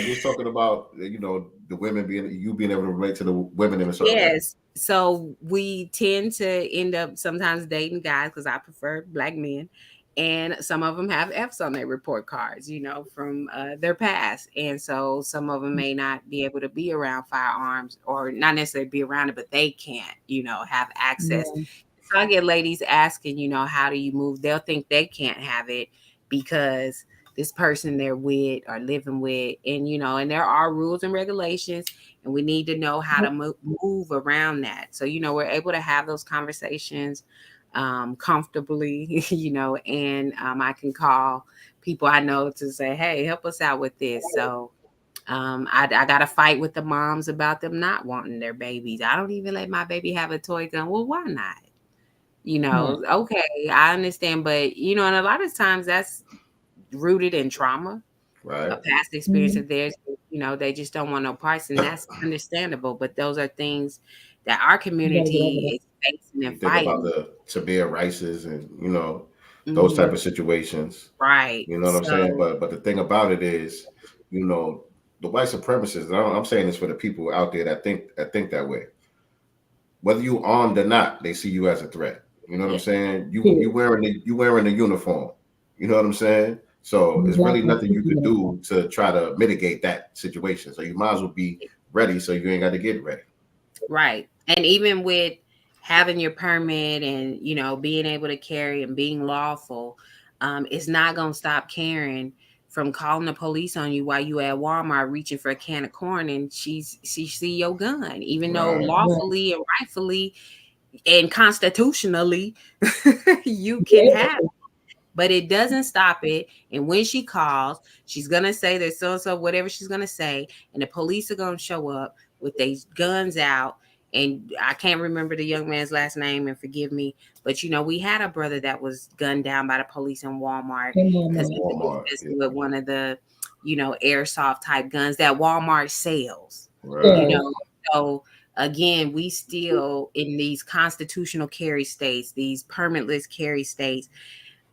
You was talking about the women being able to relate to the women in a certain way. yes. So we tend to end up sometimes dating guys because I prefer Black men. And some of them have F's on their report cards, from their past. And so some of them may not be able to be around firearms, or not necessarily be around it, but they can't, have access. Yeah. So I get ladies asking, how do you move? They'll think they can't have it because this person they're with or living with. And there are rules and regulations, and we need to know how to move around that. So, we're able to have those conversations comfortably, and I can call people I know to say, hey, help us out with this. So I got to fight with the moms about them not wanting their babies. I don't even let my baby have a toy gun. Well, why not? Right. Okay, I understand. But, and a lot of times that's rooted in trauma, a Right. past experience Mhm. of theirs. They just don't want no parts. And that's understandable. But those are things that our You gotta get over that. community is facing You and think about fighting. the Tamir Rices and those type Mhm. of situations. Right. You know what I'm saying? So, But the thing about it is, the white supremacists. And I'm saying this for the people out there that think that way. Whether you armed or not, they see you as a threat. You know what I'm yeah. saying? You Period. wearing the uniform. You know what I'm saying? So You it's black really and nothing you people could uniform. do to try to mitigate that situation. So you might as well be ready, so you ain't got to get ready. Right. And even with having your permit and, being able to carry and being lawful, it's not going to stop Karen from calling the police on you while you at Walmart reaching for a can of corn and she see your gun, even though Right. Right. lawfully and rightfully and constitutionally you can Yeah. have it. but it doesn't stop it. And when she calls, she's going to say there's so whatever she's going to say. And the police are going to show up with their guns out. And I can't remember the young man's last name, and forgive me, but we had a brother that was gunned down by the police in Walmart because he was with one of the, airsoft type guns that Walmart sells. Right. So again, we still in these constitutional carry states, these permitless carry states.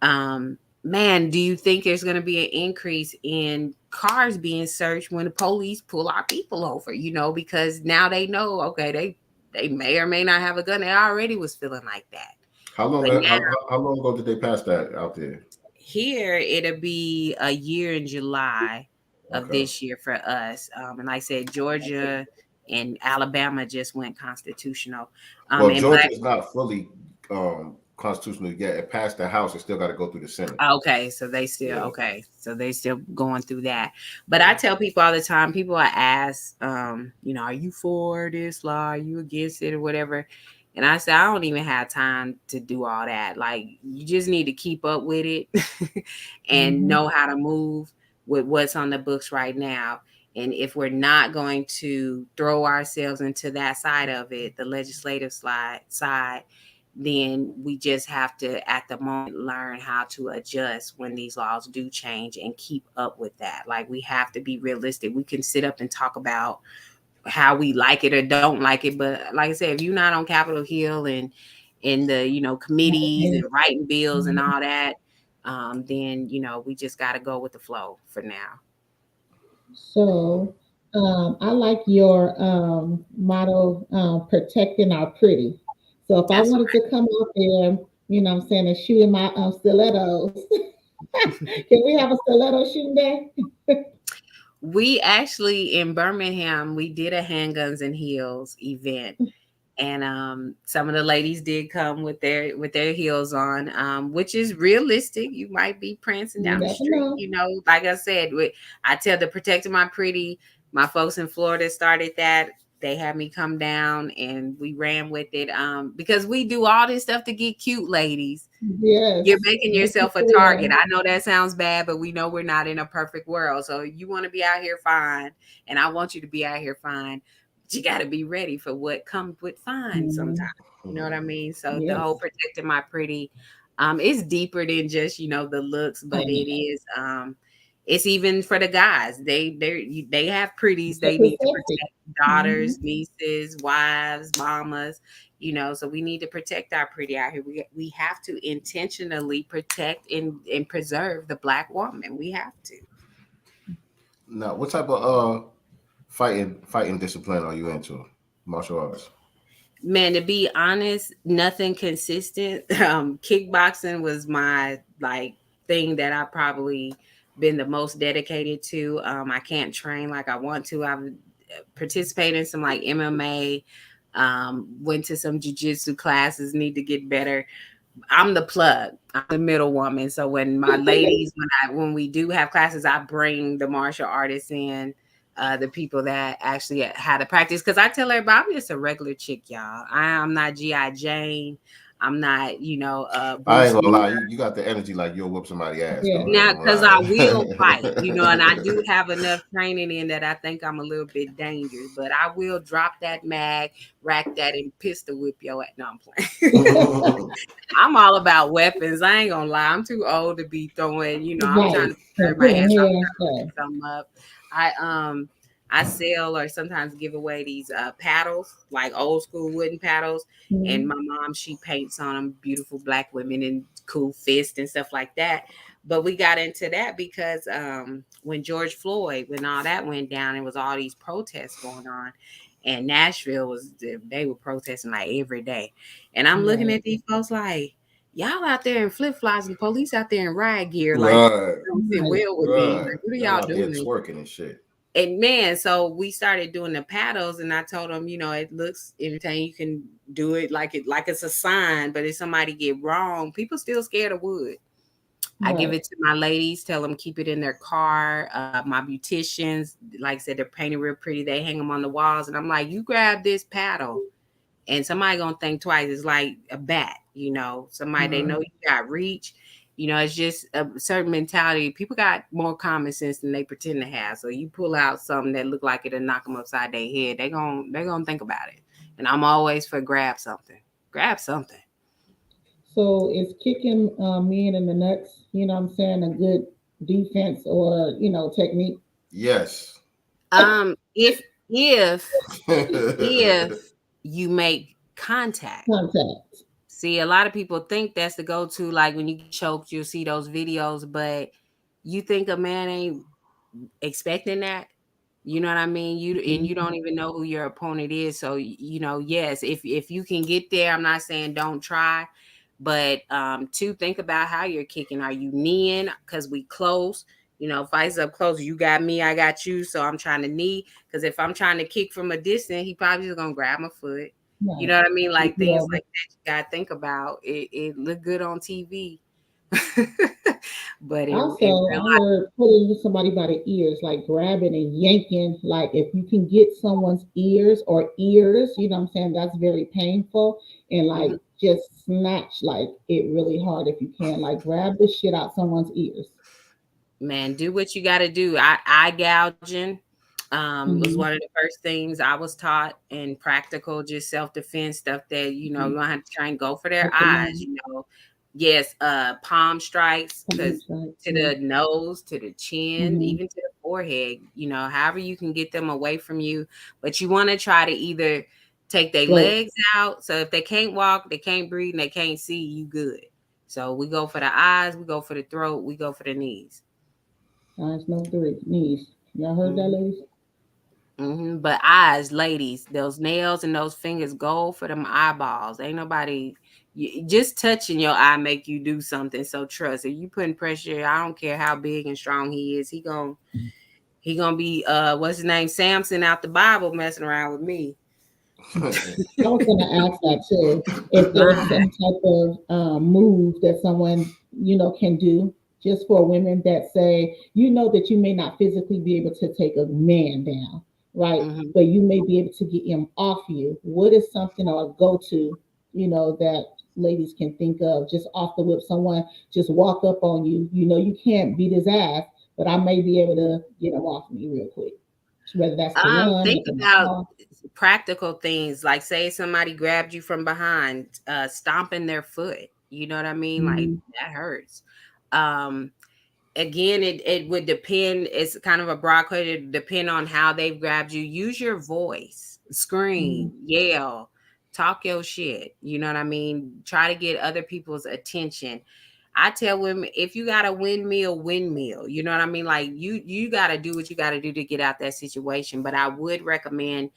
Man, do you think there's going to be an increase in cars being searched when the police pull our people over? Because now they know, okay, they may or may not have a gun. They already was feeling like that. How long ago did they pass that out there? Here, it'll be a year in July of this year for us. And like I said, Georgia and Alabama just went constitutional. Well, Georgia is not fully constitutional yet. It passed the House. It still got to go through the Senate. Okay, so they still so they still going through that. But I tell people all the time, people are asked, are you for this law? Are you against it or whatever? And I said, I don't even have time to do all that. Like, you just need to keep up with it and know how to move with what's on the books right now. And if we're not going to throw ourselves into that side of it, the legislative side, then we just have to, at the moment, learn how to adjust when these laws do change and keep up with that. Like, we have to be realistic. We can sit up and talk about how we like it or don't like it, but like I said, if you're not on Capitol Hill and in the committees and writing bills and all that, then we just got to go with the flow for now. So I like your motto, protecting our pretty. So if I wanted to come out there, and shoot in my stilettos, can we have a stiletto shooting day? We actually, in Birmingham, we did a handguns and heels event, and some of the ladies did come with their heels on, which is realistic. You might be prancing down the street, like I said. I tell the protecting my pretty. My folks in Florida started that. They had me come down and we ran with it, because we do all this stuff to get cute, ladies. Yes. You're making yourself a target. I know that sounds bad, but we know we're not in a perfect world. So you want to be out here fine, and I want you to be out here fine. But you got to be ready for what comes with fine sometimes. You know what I mean? So the whole protecting my pretty, is deeper than just, the looks, but it is, it's even for the guys. They have pretties. They need to protect daughters, nieces, wives, mamas, so we need to protect our pretty out here. We have to intentionally protect and preserve the Black woman. We have to. Now, what type of fighting discipline are you into? Martial arts? Man, to be honest, nothing consistent. Kickboxing was my thing that I probably been the most dedicated to. I can't train like I want to. I've participated in some MMA, went to some jiu-jitsu classes, need to get better. I'm the plug. I'm the middle woman. So when my ladies, when we do have classes, I bring the martial artists in, the people that actually had to practice. Because I tell everybody, I'm just a regular chick, y'all. I'm not G.I. Jane. I'm not, I ain't gonna lie. You got the energy like you'll whoop somebody's ass. Yeah. Now, because I will fight, and I do have enough training in that I think I'm a little bit dangerous, but I will drop that mag, rack that, and pistol whip your ass. No, I'm playing. I'm all about weapons. I ain't gonna lie. I'm too old to be throwing, I'm trying to preserve my ass. I'm trying to pick them up. I sell or sometimes give away these paddles, like old school wooden paddles. And my mom, she paints on them, beautiful Black women and cool fists and stuff like that. But we got into that because when George Floyd, when all that went down, it was all these protests going on. And Nashville they were protesting like every day. And I'm looking at these folks like, y'all out there in flip-flops and police out there in riot gear. Like, don't sit well with me. Like, what are y'all doing? Twerking and shit. And man, so we started doing the paddles, and I told them, it looks entertaining. You can do it like it's a sign, but if somebody get wrong, people still scared of wood. I give it to my ladies, tell them keep it in their car. My beauticians, like I said, they're painted real pretty. They hang them on the walls, and I'm like, you grab this paddle, and somebody gonna think twice. It's like a bat, somebody they know you got reach. You know, it's just a certain mentality. People got more common sense than they pretend to have. So you pull out something that look like it'll knock them upside their head, they're gonna think about it. And I'm always for grab something. Grab something. So is kicking men in the nuts, you know what I'm saying, a good defense or, technique? Yes. If you make contact. Contact. See, a lot of people think that's the go-to, like when you get choked, you'll see those videos, but you think a man ain't expecting that? You know what I mean? You don't even know who your opponent is. So, yes, if you can get there, I'm not saying don't try, but to think about how you're kicking. Are you kneeing? Because we close. Fights up close. You got me, I got you. So I'm trying to knee. Because if I'm trying to kick from a distance, he probably just gonna grab my foot. You know what I mean? Like things like that you gotta think about. It look good on TV. But Also, I heard pulling somebody by the ears, like grabbing and yanking. Like if you can get someone's ears, you know what I'm saying? That's very painful. And like just snatch like it really hard if you can. Like grab the shit out someone's ears. Man, do what you got to do. Eye gouging was one of the first things I was taught, and practical, just self-defense stuff that, you don't have to try and go for their eyes, Yes, palm strikes to the nose, to the chin, even to the forehead, however you can get them away from you. But you want to try to either take their legs out. So if they can't walk, they can't breathe, and they can't see, you good. So we go for the eyes, we go for the throat, we go for the knees. Eyes, no three, knees. Y'all heard that, ladies? But eyes, ladies, those nails and those fingers, go for them eyeballs. Ain't nobody just touching your eye make you do something. So trust, if you putting pressure, I don't care how big and strong he is, he gonna be what's his name, Samson out the Bible, messing around with me. I was going to ask that too. If there's some type of move that someone, can do just for women that say, that you may not physically be able to take a man down, right? But you may be able to get him off you. What is something or a go-to, that ladies can think of just off the whip? Someone just walk up on you, you can't beat his ass, but I may be able to get him off me real quick. Whether that's to run, think about practical things, like say somebody grabbed you from behind, stomping their foot. You know what I mean? Like that hurts. Again, it would depend. It's kind of a broad question. It depend on how they've grabbed you. Use your voice, scream, yell, talk your shit. You know what I mean? Try to get other people's attention. I tell women, if you got a windmill, you know what I mean? Like you got to do what you got to do to get out that situation. But I would recommend,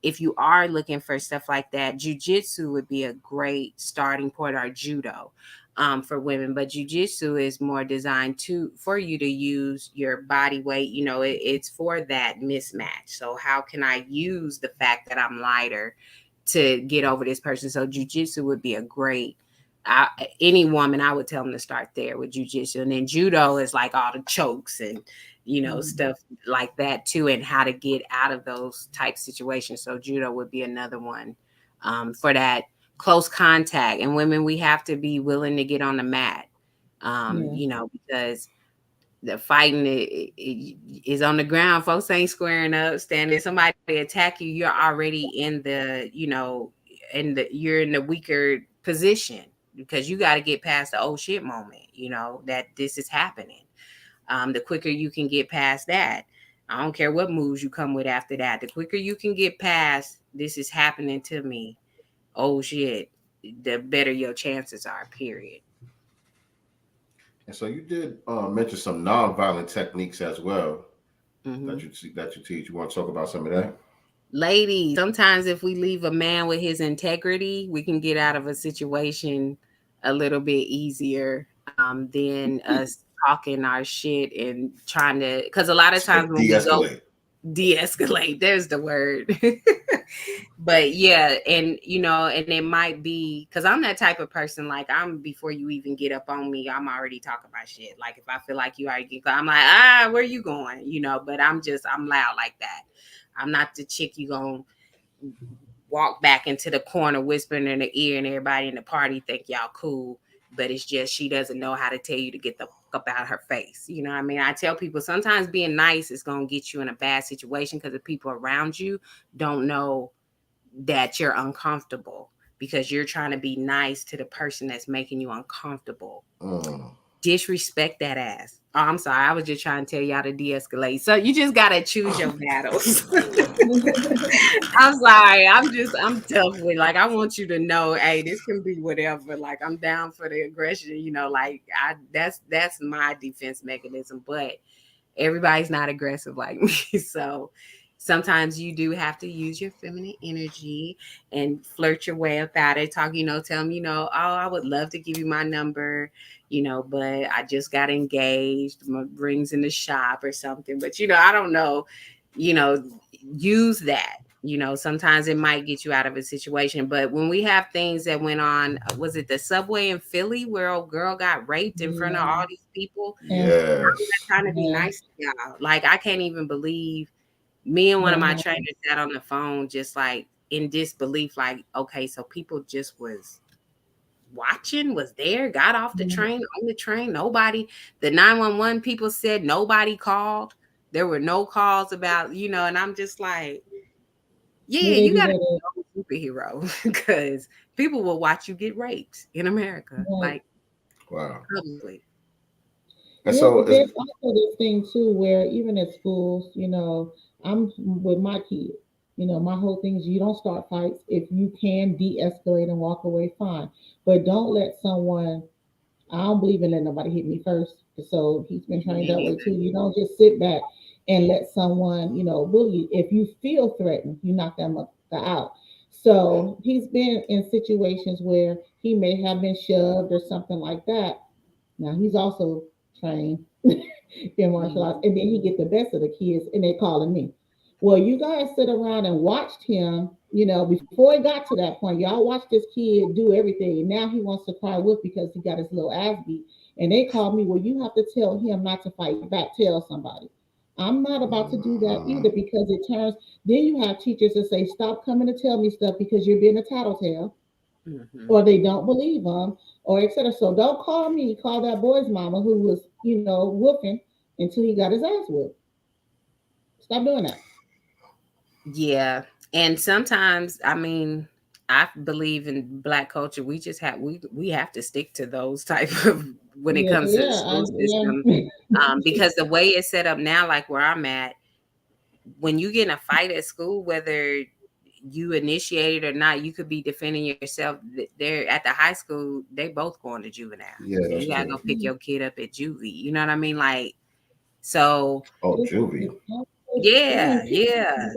if you are looking for stuff like that, jiu-jitsu would be a great starting point, or judo for women. But jiu-jitsu is more designed for you to use your body weight. It's for that mismatch. So how can I use the fact that I'm lighter to get over this person? So jiu-jitsu would be a great, any woman, I would tell them to start there with jiu-jitsu. And then judo is like all the chokes and stuff like that too, and how to get out of those type situations. So judo would be another one for that close contact. And women, we have to be willing to get on the mat, because the fighting is on the ground. Folks ain't squaring up, standing. Somebody attack you, you're already in the, you're in the weaker position, because you got to get past the oh shit moment, that this is happening. The quicker you can get past that, I don't care what moves you come with after that. The quicker you can get past this is happening to me, oh shit, the better your chances are, period. And so you did mention some nonviolent techniques as well that you teach. You want to talk about some of that? Ladies, sometimes if we leave a man with his integrity, we can get out of a situation a little bit easier than us talking our shit and trying to, because a lot of times when de-escalate, there's the word. But yeah, and and it might be because I'm that type of person, like before you even get up on me, I'm already talking about shit. Like if I feel like you already I'm like, where you going? But I'm loud like that. I'm not the chick you gonna walk back into the corner whispering in the ear and everybody in the party think y'all cool. but it's just she doesn't know how to tell you to get the fuck up out of her face. You know what I mean? I tell people sometimes being nice is going to get you in a bad situation because the people around you don't know that you're uncomfortable because you're trying to be nice to the person that's making you uncomfortable. Disrespect that ass. Oh, I'm sorry. I was just trying to tell y'all to de-escalate. So you just got to choose your battles. I'm sorry. I'm tough with, like, I want you to know, hey, this can be whatever. Like, I'm down for the aggression, you know, like that's my defense mechanism, but everybody's not aggressive like me. So sometimes you do have to use your feminine energy and flirt your way about it. Talk, tell them, oh, I would love to give you my number, but I just got engaged. My ring's in the shop or something. But, I don't know, use that. Sometimes it might get you out of a situation. But when we have things that went on, was it the subway in Philly where a girl got raped in front of all these people? Yes. I'm trying to be nice to y'all. Like, I can't even believe me and one of my trainers sat on the phone just like in disbelief, like, okay, so people just was watching, was there, got off the train, on the train, nobody, the 911 people said nobody called. There were no calls about, and I'm just like, yeah, you got to be a superhero because people will watch you get raped in America. Like, wow. Probably. And yeah, so but there's also this thing too where even at schools, I'm with my kids. My whole thing is you don't start fights. If you can de-escalate and walk away, fine. But don't let someone, I don't believe in letting nobody hit me first. So he's been trained that way too. You don't just sit back and let someone, bully you. If you feel threatened, you knock them out. So he's been in situations where he may have been shoved or something like that. Now he's also trained in martial arts, and then he get the best of the kids, and they calling me. Well, you guys sit around and watched him, before it got to that point. Y'all watched this kid do everything, and now he wants to cry wolf because he got his little ass beat. And they called me. Well, you have to tell him not to fight back. Tell somebody. I'm not about to do that either because it turns. Then you have teachers that say, "Stop coming to tell me stuff because you're being a tattletale." Or they don't believe them, or etc. So don't call me. Call that boy's mama who was, whooping until he got his ass whooped. Stop doing that. Yeah, and sometimes, I mean, I believe in Black culture. We just have we have to stick to those type of when it comes to the school system, because the way it's set up now, like where I'm at, when you get in a fight at school, whether you initiate it or not, you could be defending yourself. They're at the high school, they both going to juvenile. Yeah, you gotta go pick your kid up at juvie. You know what I mean? Like, so juvie. Yeah.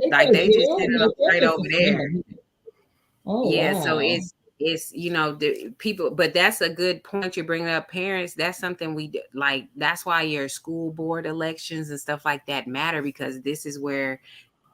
Like they just send them right over there. Oh, Yeah, wow. so it's the people, but that's a good point you're bringing up. Parents, that's something we like. That's why your school board elections and stuff like that matter, because this is where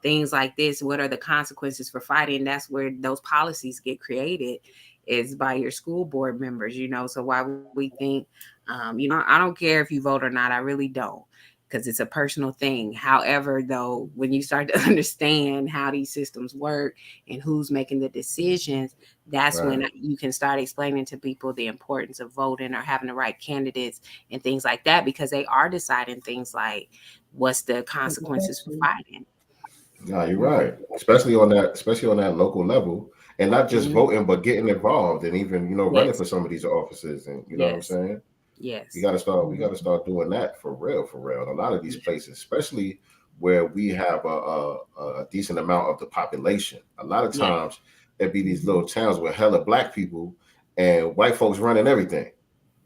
things like this, what are the consequences for fighting? That's where those policies get created, is by your school board members. So why we think, I don't care if you vote or not. I really don't, because it's a personal thing. However, though, when you start to understand how these systems work and who's making the decisions, that's when you can start explaining to people the importance of voting or having the right candidates and things like that, because they are deciding things like what's the consequences for fighting. No, you're right. Especially on that local level, and not just voting, but getting involved and even running for some of these offices, and you know what I'm saying. Yes, we got to start doing that for real. In a lot of these places, especially where we have a decent amount of the population. A lot of times there'd be these little towns with hella Black people and white folks running everything.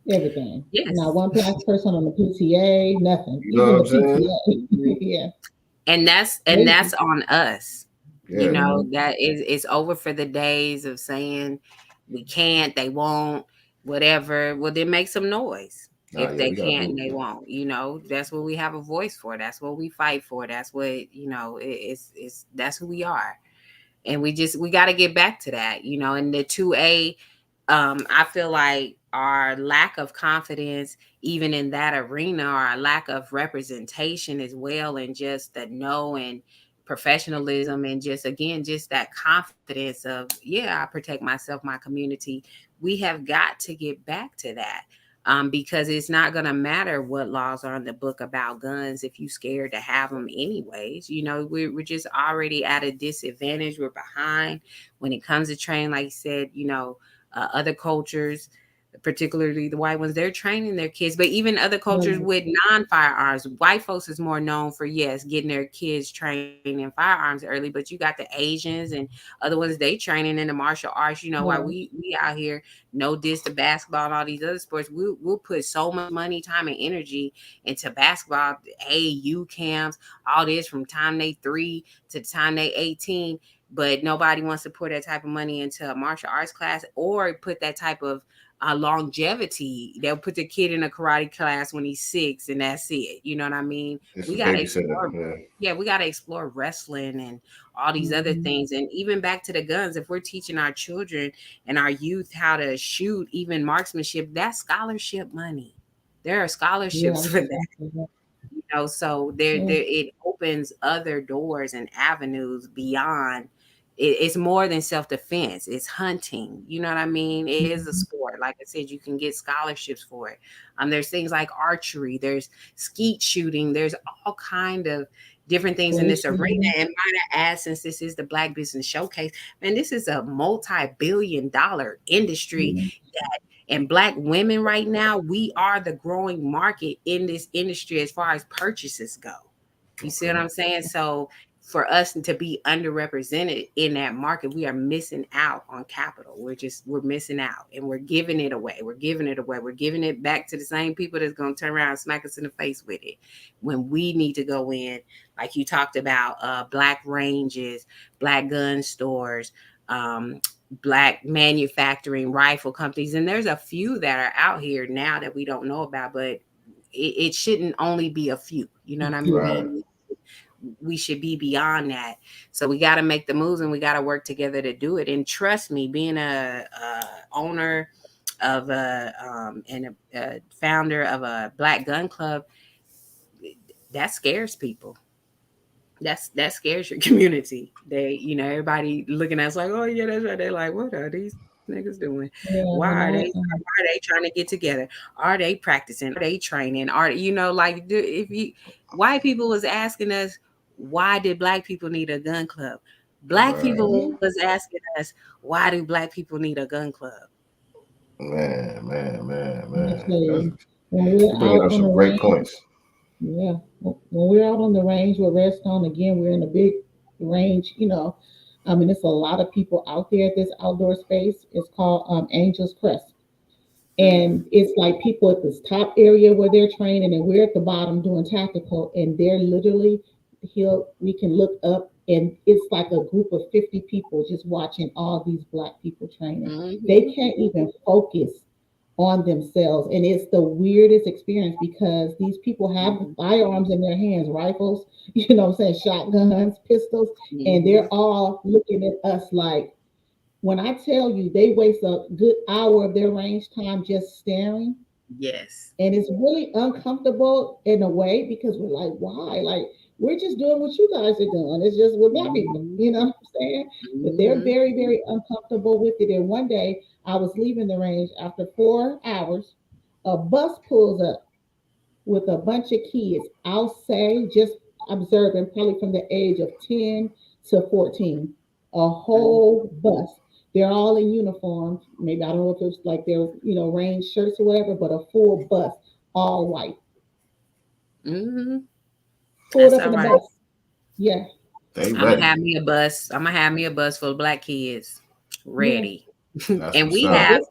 Everything. Yes. Not one Black person on the PTA, nothing. You know Even what the I'm PTA. Yeah. And that's on us. Yeah. That it's over for the days of saying we can't, they won't, whatever. Well, then make some noise. If they can't, they won't. That's what we have a voice for. That's what we fight for. That's what it's that's who we are. And we got to get back to that. And the 2A, I feel like our lack of confidence, even in that arena, or our lack of representation as well, and just the and professionalism, and just that confidence of, I protect myself, my community. we have got to get back to that. Because it's not going to matter what laws are on the book about guns if you're scared to have them anyways. You know, we're just already at a disadvantage. We're behind when it comes to training. Like you said, you know, other cultures, particularly the white ones, they're training their kids. But even other cultures with non-firearms, white folks is more known for, yes, getting their kids trained in firearms early. But you got the Asians and other ones, they training in the martial arts. You know, while we out here, no diss to basketball and all these other sports, we'll put so much money, time, and energy into basketball, AAU camps, all this from time they 3 to the time they 18. But nobody wants to put that type of money into a martial arts class or put that type of longevity. They'll put the kid in a karate class when he's 6 and that's it. You know what I mean? We got to explore, we got to explore wrestling and all these other things. And even back to the guns, if we're teaching our children and our youth how to shoot, even marksmanship, that's scholarship money. There are scholarships for that. You know, so there it opens other doors and avenues beyond. It's more than self-defense. It's hunting. You know what I mean? It is a sport. Like I said, you can get scholarships for it. There's things like archery. There's skeet shooting. There's all kind of different things in this arena. And might I add, since this is the Black Business Showcase, man, this is a multi-billion-dollar industry and Black women right now, we are the growing market in this industry as far as purchases go. You see what I'm saying? So for us to be underrepresented in that market, we are missing out on capital. We're missing out and we're giving it away. We're giving it back to the same people that's going to turn around and smack us in the face with it. When we need to go in, like you talked about, Black ranges, Black gun stores, Black manufacturing rifle companies. And there's a few that are out here now that we don't know about, but it shouldn't only be a few. You know what I mean? Right. We should be beyond that. So we got to make the moves and we got to work together to do it. And trust me, being a owner of and a founder of a Black gun club, that scares people. That scares your community. They, you know, everybody looking at us like, oh yeah, that's right. They're like, what are these niggas doing? Why are they trying to get together? Are they practicing? Are they training? Are, you know, like, white people was asking us, why did Black people need a gun club? Black people was asking us, why do Black people need a gun club? Man. When You're bringing up some great points. Yeah. When we're out on the range with Redstone, again, we're in a big range, you know. I mean, it's a lot of people out there at this outdoor space. It's called Angel's Crest. And it's like people at this top area where they're training, and we're at the bottom doing tactical, and they're literally we can look up, and it's like a group of 50 people just watching all these Black people training. They can't even focus on themselves, and it's the weirdest experience because these people have firearms in their hands, rifles, you know what I'm saying, shotguns, pistols, and they're all looking at us like, when I tell you they waste a good hour of their range time just staring. Yes. And it's really uncomfortable in a way because we're like, why? Like, we're just doing what you guys are doing. It's just with Black people, you know what I'm saying? But they're very, very uncomfortable with it. And one day I was leaving the range after 4 hours, a bus pulls up with a bunch of kids, I'll say, just observing, probably from the age of 10 to 14, a whole bus. They're all in uniforms. Maybe I don't know if it's like their, you know, range shirts or whatever, but a full bus, all white. Pulled up in the bus. Yeah. I'm gonna have me a bus. I'm gonna have me a bus full of Black kids ready. And we have,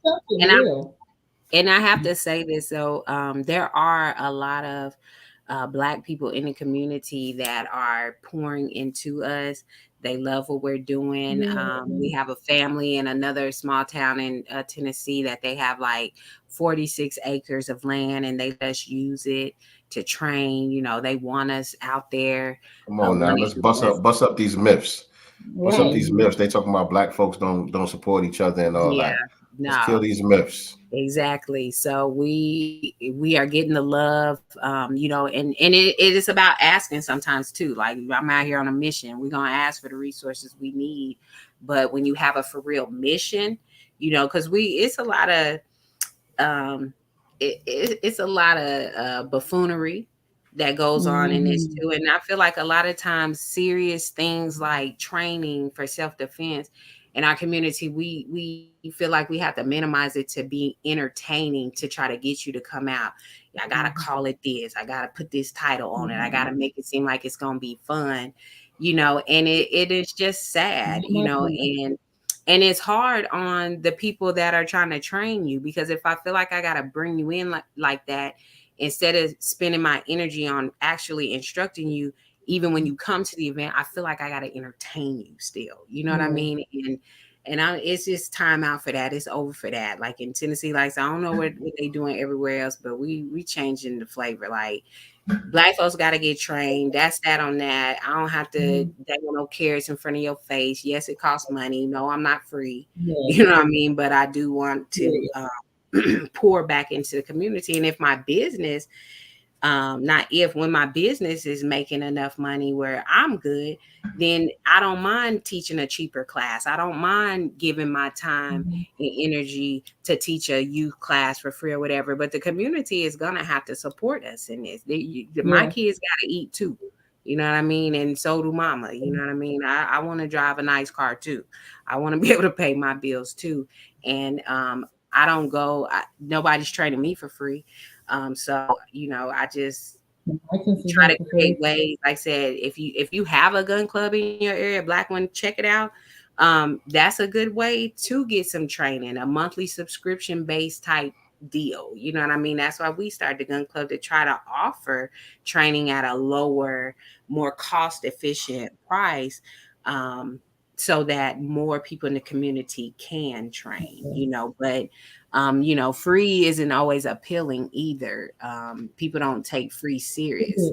and I have to say this, so there are a lot of Black people in the community that are pouring into us. They love what we're doing. We have a family in another small town in Tennessee that they have like 46 acres of land, and they just use it to train. You know, they want us out there. Come on now, let's bust up these myths. Bust up these myths. They talking about Black folks don't support each other and all that. Let's kill these myths. Exactly. So we are getting the love, you know, and it is about asking sometimes too. Like, I'm out here on a mission. We're gonna ask for the resources we need. But when you have a for real mission, you know, because it's a lot of it's a lot of buffoonery that goes on in this too. And I feel like a lot of times serious things like training for self-defense in our community, we feel like we have to minimize it to be entertaining to try to get you to come out. I gotta call it this, I gotta put this title on it, I gotta make it seem like it's gonna be fun, you know, and it is just sad, you know, and it's hard on the people that are trying to train you, because if I feel like I got to bring you in like that, instead of spending my energy on actually instructing you, even when you come to the event, I feel like I got to entertain you still. You know what I mean? It's just time out for that. It's over for that. Like in Tennessee, like, so I don't know what they doing everywhere else, but we changing the flavor. Like, Black folks got to get trained. That's that on that. I don't have to dangle no carrots in front of your face. Yes, it costs money. No, I'm not free. You know what I mean? But I do want to pour back into the community. And if my business, when my business is making enough money where I'm good, then I don't mind teaching a cheaper class. I don't mind giving my time and energy to teach a youth class for free or whatever. But the community is going to have to support us in this. My kids got to eat too. You know what I mean? And so do mama. You know what I mean? I want to drive a nice car too. I want to be able to pay my bills too. And I don't go, nobody's training me for free. So, you know, I just try to create ways. Like I said, if you have a gun club in your area, Black one, check it out. That's a good way to get some training, a monthly subscription based type deal. You know what I mean? That's why we started the gun club, to try to offer training at a lower, more cost efficient price. So that more people in the community can train, you know, but you know, free isn't always appealing either. People don't take free serious.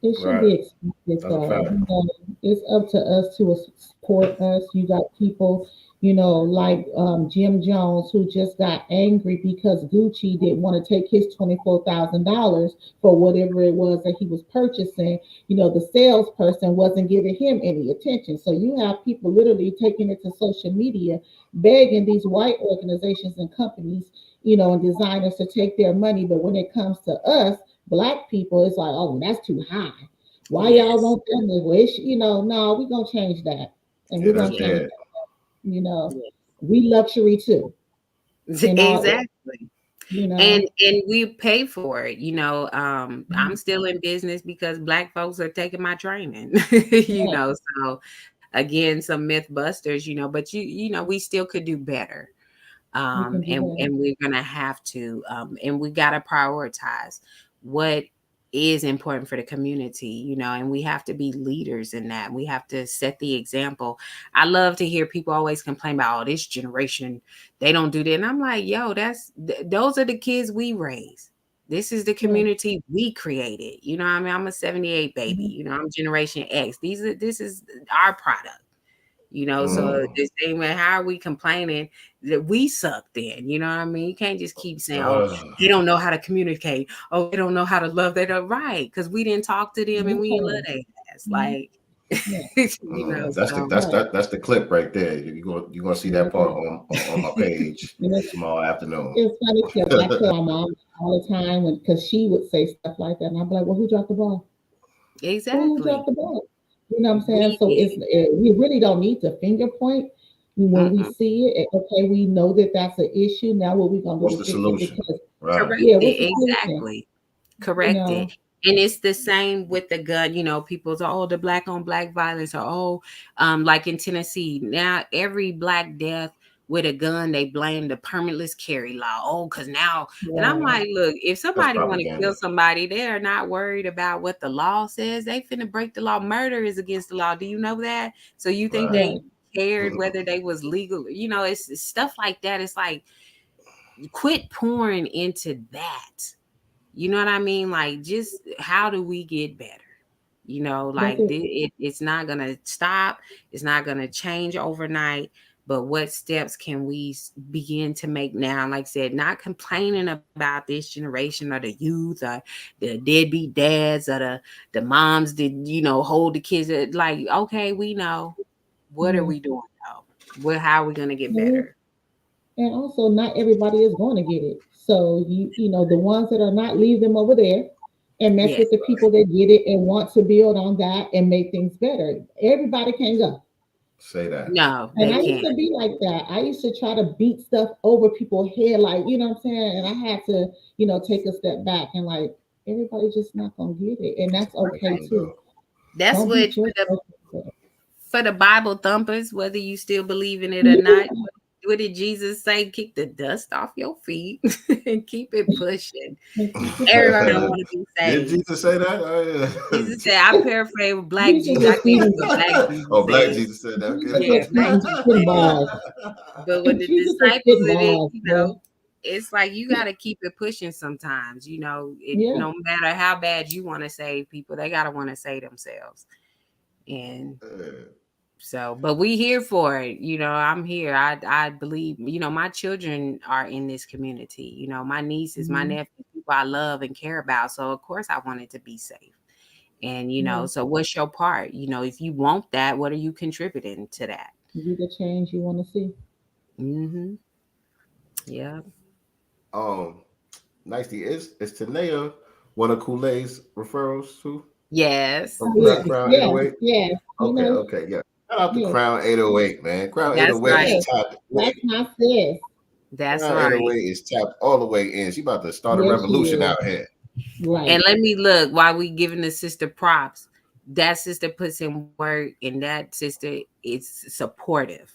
It should be expensive, though. You know, it's up to us to support us. You got people, you know, like Jim Jones, who just got angry because Gucci didn't want to take his $24,000 for whatever it was that he was purchasing. You know, the salesperson wasn't giving him any attention. So you have people literally taking it to social media, begging these white organizations and companies, you know, and designers to take their money. But when it comes to us, Black people, it's like, oh, that's too high. Why y'all want that? Well, you know, no, we're gonna change that, and we're gonna change that. You know, we luxury too. Exactly. You know, and we pay for it. You know, I'm still in business because Black folks are taking my training. You know, so again, some myth busters. You know, but you know, we still could do better. And we're gonna have to, and we gotta prioritize what is important for the community, you know, and we have to be leaders in that. We have to set the example. I love to hear people always complain about, oh, this generation, they don't do that. And I'm like, yo, those are the kids we raised. This is the community we created. You know what I mean? I'm a 78 baby, you know, I'm Generation X. This is our product. You know, so the same way, how are we complaining that we suck then? You know what I mean? You can't just keep saying, oh, they don't know how to communicate. Oh, they don't know how to love. They don't, right. Because we didn't talk to them and we didn't love their ass. Like, you know, that's the clip right there. You're gonna see that part on my page tomorrow afternoon. It's funny because I tell my mom all the time because she would say stuff like that, and I'd be like, well, who dropped the ball? Exactly. Who dropped the ball? You know what I'm saying? So we really don't need to finger point when we see it. Okay, we know that that's an issue. Now what we gonna do? What's the solution? Correct it. Exactly. Correct it. And it's the same with the gun. You know, people say, oh, the Black on Black violence, or like in Tennessee, now every Black death with a gun, they blame the permitless carry law. Oh, because now, and I'm like, look, if somebody want to kill somebody, they are not worried about what the law says. They finna break the law. Murder is against the law. Do you know that? So you think they cared whether they was legal? You know, it's stuff like that. It's like, quit pouring into that. You know what I mean? Like, just how do we get better? You know, like it's not going to stop. It's not going to change overnight. But what steps can we begin to make now? Like I said, not complaining about this generation or the youth or the deadbeat dads or the moms that, you know, hold the kids. Like, okay, we know. What are we doing though? How are we going to get better? And also, not everybody is going to get it. So you know, the ones that are not, leave them over there and mess Yes. with the people that get it and want to build on that and make things better. Everybody can go. Say that. No, And they I used can't. to be like that. I used to try to beat stuff over people's head, like, you know what I'm saying? And I had to, you know, take a step back and like, everybody just not gonna get it. And that's okay too. That's Don't what beat yourself up. for the Bible thumpers, whether you still believe in it or Yeah, not. What did Jesus say? Kick the dust off your feet and keep it pushing. and keep it Everybody don't pushing. want to be Did saved. Jesus say that? Oh, Jesus yeah. said, I paraphrase Black Jesus Jesus. I was can't do feeding, what Black Jesus Oh, Black said. Jesus said that. Jesus Yeah, was Black feeding Jesus spit said it. balls. But when the Jesus was disciples spit of it, balls, you boy. know, it's like you got to keep it pushing sometimes. You know, Yeah. no matter how bad you want to save people, they got to want to save themselves. And so, but we here for it. You know, I'm here. I believe, you know, my children are in this community. You know, my nieces, my Mhm. nephews, people I love and care about. So of course I wanted to be safe. And, you know, Yeah. so what's your part? You know, if you want that, what are you contributing to that? Be the change you want to see. Mm-hmm. Yeah. um, nicely. Is Tanea one of Kool-Aid's referrals too? Yes. From Oh yeah. Crown Yes. 808? Yes. You Okay, know, okay, yeah. Shout out to yes. Crown 808, man. Crown That's 808 right. is Yes. tapped in. That's my sis. That's Crown right. 808 is tapped all the way in. She about to start a Yes, she revolution is. out here. And Right. let me look while we giving the sister props. That sister puts in work and that sister is supportive.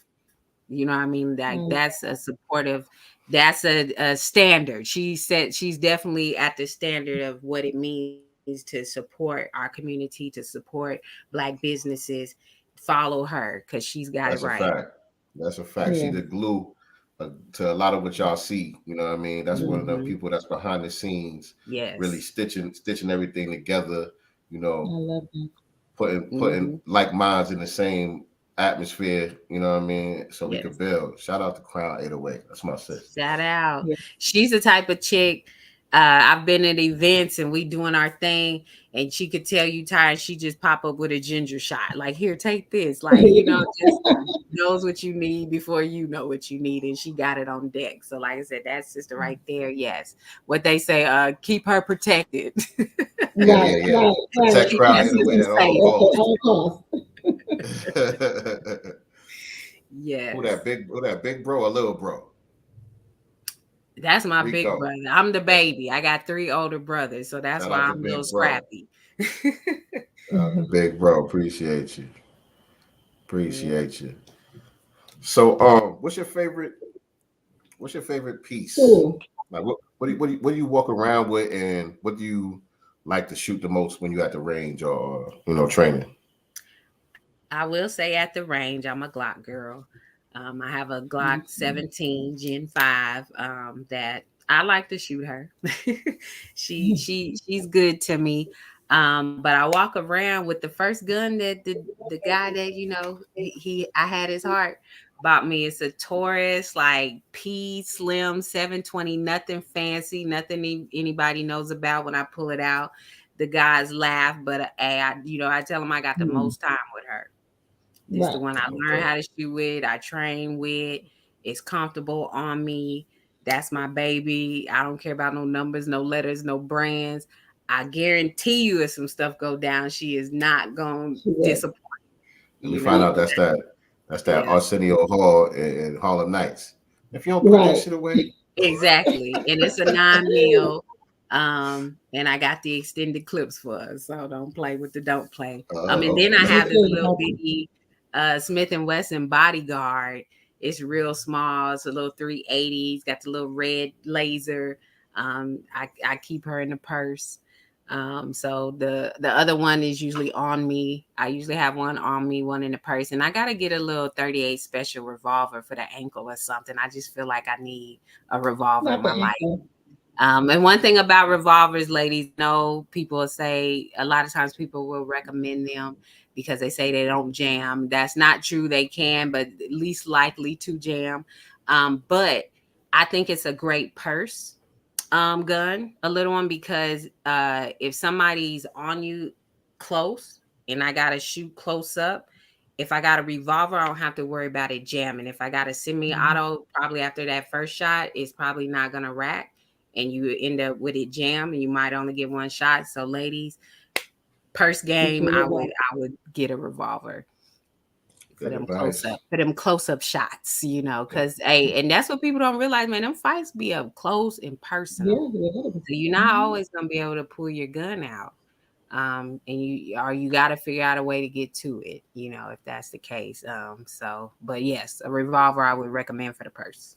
You know what I mean? That's a supportive, that's a standard. She said she's definitely at the standard of what it means to support our community, to support Black businesses. Follow her because she's got it That's a right. fact. That's a fact. She Yeah. the glue to a lot of what y'all see. You know what I mean? That's one of the Mm-hmm. people that's behind the scenes, really Yes. stitching everything together. You I know, love that. putting Mm-hmm. like minds in the same atmosphere. You know what I mean? So we Yes. could build. Shout out to Crown 808. That's my sis. Shout out. Yeah. She's the type of chick. I've been at events and we doing our thing, and she could tell you tired. She just pop up with a ginger shot. Like, here, take this. Like, you know, just knows what you need before you know what you need, and she got it on deck. So, like I said, that sister right there, yes. What they say, keep her protected. Yeah, Right. yeah, yeah. Right. Right. Protect Keep Crown that 808 system at all safe. Okay. costs. All costs. Yes. Who that big bro or little bro? That's my big Rico. brother. I'm the baby. I got 3 older brothers, so that's Shout why out to I'm a little big bro. scrappy. Big bro. Appreciate you. Yeah. Appreciate you. So what's your favorite piece? Cool. Like what do you walk around with, and what do you like to shoot the most when you're at the range or training? I will say at the range, I'm a Glock girl. I have a Glock 17 Gen 5 that I like to shoot her. She's good to me. But I walk around with the first gun that the guy that I had his heart bought me. It's a Taurus, like P Slim 720, nothing fancy, nothing anybody knows about. When I pull it out, the guys laugh, but I tell them I got the Mhm. most time with her. This the Right. one I learned Okay. how to shoot with. I train with. It's comfortable on me. That's my baby. I don't care about no numbers, no letters, no brands. I guarantee you, if some stuff go down, she is not going to She will. disappoint. Let me You find know, out that's that yeah, Arsenio Hall in Harlem Nights. If you don't put that Right. shit away, exactly. And it's a 9 mil. And I got the extended clips for us, so don't play with the don't play. And then I Me have this too. little bitty Smith and Wesson bodyguard. It's real small. It's a little 380. It's got the little red laser. I keep her in the purse. So the other one is usually on me. I usually have one on me, one in the purse, and I gotta get a little 38 special revolver for the ankle or something. I just feel like I need a revolver in Not the my life. ankle. And one thing about revolvers, ladies, know people say a lot of times people will recommend them because they say they don't jam. That's not true. They can, but least likely to jam. But I think it's a great purse gun, a little one, because if somebody's on you close and I gotta shoot close up, if I got a revolver, I don't have to worry about it jamming. If I got a semi-auto, probably after that first shot, it's probably not gonna rack, and you end up with it jam, and you might only get one shot. So, ladies, purse game, I would get a revolver. For them close up shots, you know, because and that's what people don't realize, man. Them fights be up close and personal. So you're not always gonna be able to pull your gun out. And you got to figure out a way to get to it, you know, if that's the case. But yes, a revolver I would recommend for the purse.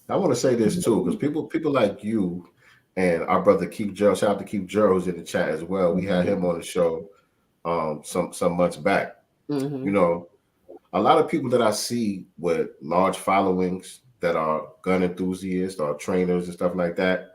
I want to say this too, because people like you and our brother Keith Gerald, shout out to Keith Gerald, who's in the chat as well. We had him on the show some months back. You know, a lot of people that I see with large followings that are gun enthusiasts or trainers and stuff like that,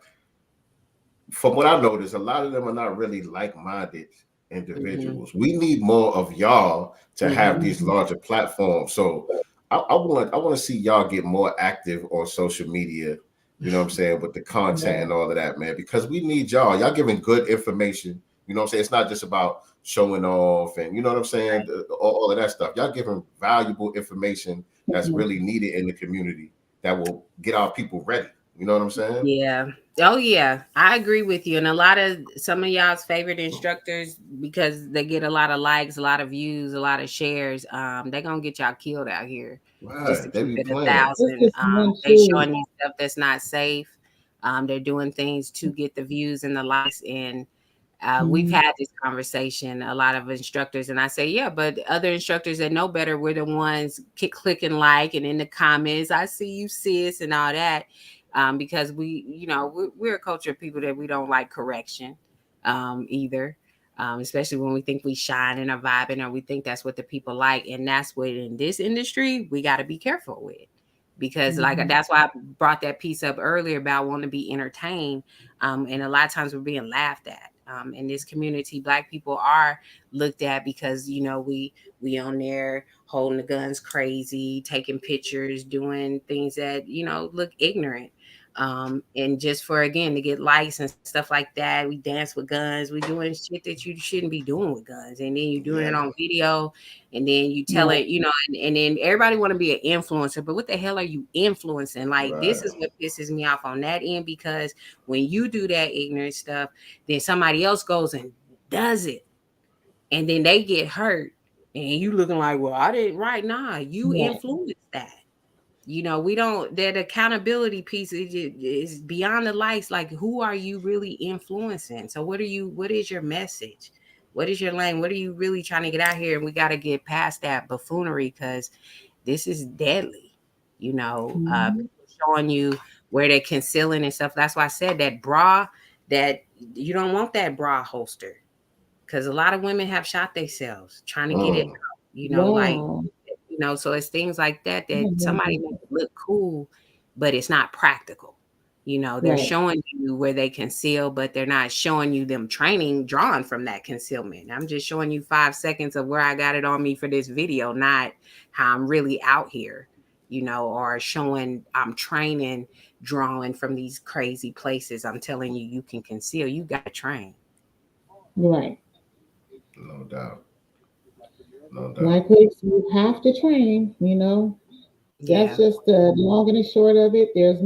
from what I noticed, a lot of them are not really like-minded individuals. We need more of y'all to have these larger platforms. So I want to see y'all get more active on social media, you know what I'm saying, with the content and all of that, man, because we need y'all. Y'all giving good information. You know what I'm saying? It's not just about showing off and, you know what I'm saying, all of that stuff. Y'all giving valuable information that's really needed in the community that will get our people ready. You know what I'm saying? Yeah. Oh, yeah. I agree with you. And some of y'all's favorite instructors, because they get a lot of likes, a lot of views, a lot of shares, they're going to get y'all killed out here. Right. Just to They keep be it playing. 1,000. They showing you stuff that's not safe. They're doing things to get the views and the likes. And we've had this conversation, a lot of instructors, and I say, yeah, but other instructors that know better, we're the ones clicking like and in the comments, I see you, sis, and all that. Because we're a culture of people that we don't like correction either, especially when we think we shine and are vibing, or we think that's what the people like. And that's what in this industry we got to be careful with, because that's why I brought that piece up earlier about wanting to be entertained. And a lot of times we're being laughed at. In this community, Black people are looked at because, you know, we on there holding the guns crazy, taking pictures, doing things that, you know, look ignorant. And just for, again, to get likes and stuff like that, we dance with guns, we doing shit that you shouldn't be doing with guns, and then you're doing it on video, and then you tell it, you know, and then everybody want to be an influencer, but what the hell are you influencing? Like, this is what pisses me off on that end, because when you do that ignorant stuff, then somebody else goes and does it, and then they get hurt, and you looking like, well, I didn't, right? Nah, you influenced that. You know, that accountability piece is beyond the likes. Like, who are you really influencing? So what is your message? What is your lane? What are you really trying to get out here? And we got to get past that buffoonery, because this is deadly. You know, people showing you where they're concealing and stuff. That's why I said that bra, that you don't want that bra holster, because a lot of women have shot themselves trying to get it out, you know, like, you know, so it's things like that somebody makes it look cool, but it's not practical. You know, they're showing you where they conceal, but they're not showing you them training drawn from that concealment. I'm just showing you 5 seconds of where I got it on me for this video, not how I'm really out here, you know, or showing I'm training, drawing from these crazy places. I'm telling you, you can conceal. You got to train. Right. No doubt. Like you have to train, you know. That's just the long and the short of it. There's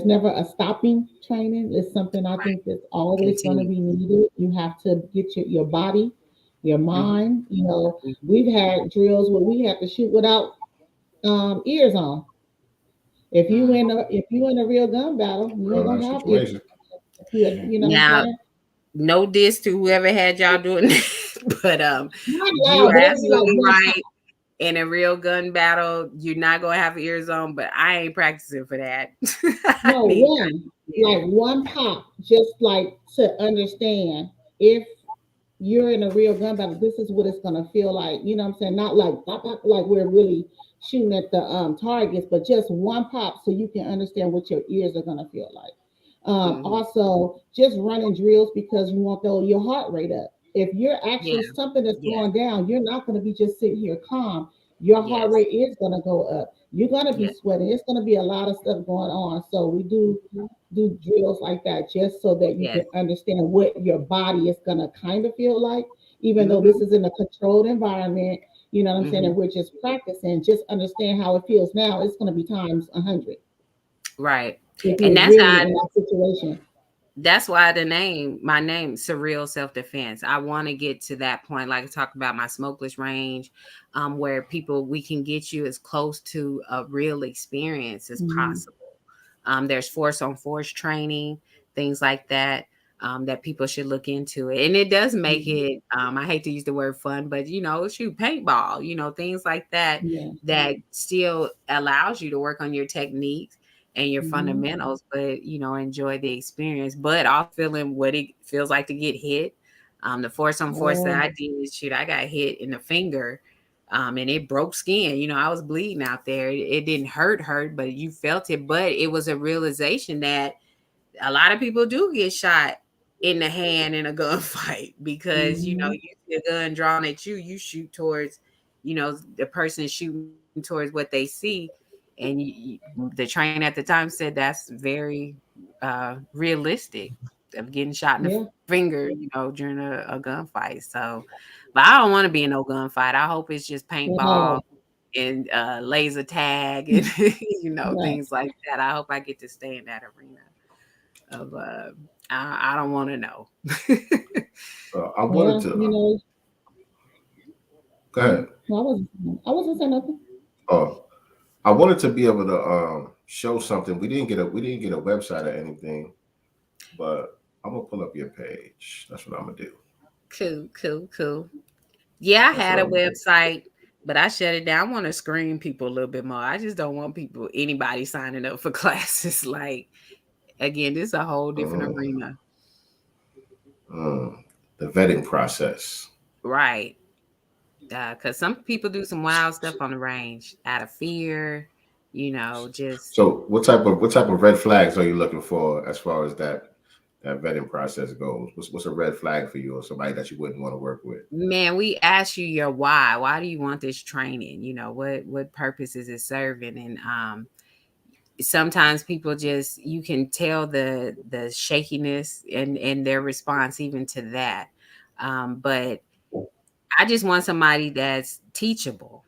never a stopping training. It's something I think that's always going to be needed. You have to get your body, your mind. You know, we've had drills where we have to shoot without ears on. If you in a real gun battle, you ain't gonna have ears. You know now, what I'm saying? No diss to whoever had y'all doing this, but you're absolutely right. In a real gun battle, you're not gonna have ears on, but I ain't practicing for that. No, one pop, just like to understand if you're in a real gun battle, this is what it's gonna feel like. You know what I'm saying? Not like we're really shooting at the targets, but just one pop so you can understand what your ears are gonna feel like. Also, just running drills because you want your heart rate up. If you're actually something that's going down, you're not going to be just sitting here calm. Your heart rate is going to go up. You're going to be sweating. It's going to be a lot of stuff going on. So we do drills like that just so that you can understand what your body is going to kind of feel like. even though this is in a controlled environment, you know what I'm saying, and we're just practicing, just understand how it feels now. It's going to be times 100. Right. If And you're really in that situation. That's why my name, Surreal Self-Defense. I want to get to that point, like I talked about my smokeless range, where we can get you as close to a real experience as possible. There's force on force training, things like that, that people should look into it. And it does make it, I hate to use the word fun, but shoot, paintball, things like that, that still allows you to work on your techniques and your fundamentals, but enjoy the experience, but also feeling what it feels like to get hit. The force on force that I did, shoot, I got hit in the finger. And it broke skin. I was bleeding out there. It didn't hurt, but you felt it. But it was a realization that a lot of people do get shot in the hand in a gunfight because, you see a gun drawn at you, you shoot towards, the person shooting towards what they see. And the trainer at the time said that's very realistic of getting shot in the finger, during a gunfight. So, but I don't want to be in no gunfight. I hope it's just paintball and laser tag and things like that. I hope I get to stay in that arena of I don't want to know. I wanted to go ahead. I wasn't saying nothing. Oh, I wanted to be able to show something. We didn't get a website or anything, but I'm gonna pull up your page. That's what I'm gonna do. Cool. Yeah, I had a website, but I shut it down. I want to screen people a little bit more. I just don't want anybody signing up for classes. Like, again, this is a whole different arena. The vetting process. Right. Because some people do some wild stuff on the range out of fear, just. So what type of red flags are you looking for as far as that vetting process goes? What's a red flag for you or somebody that you wouldn't want to work with? Man, we ask you your why. Why do you want this training? What purpose is it serving? And sometimes people you can tell the shakiness and their response even to that. But I just want somebody that's teachable.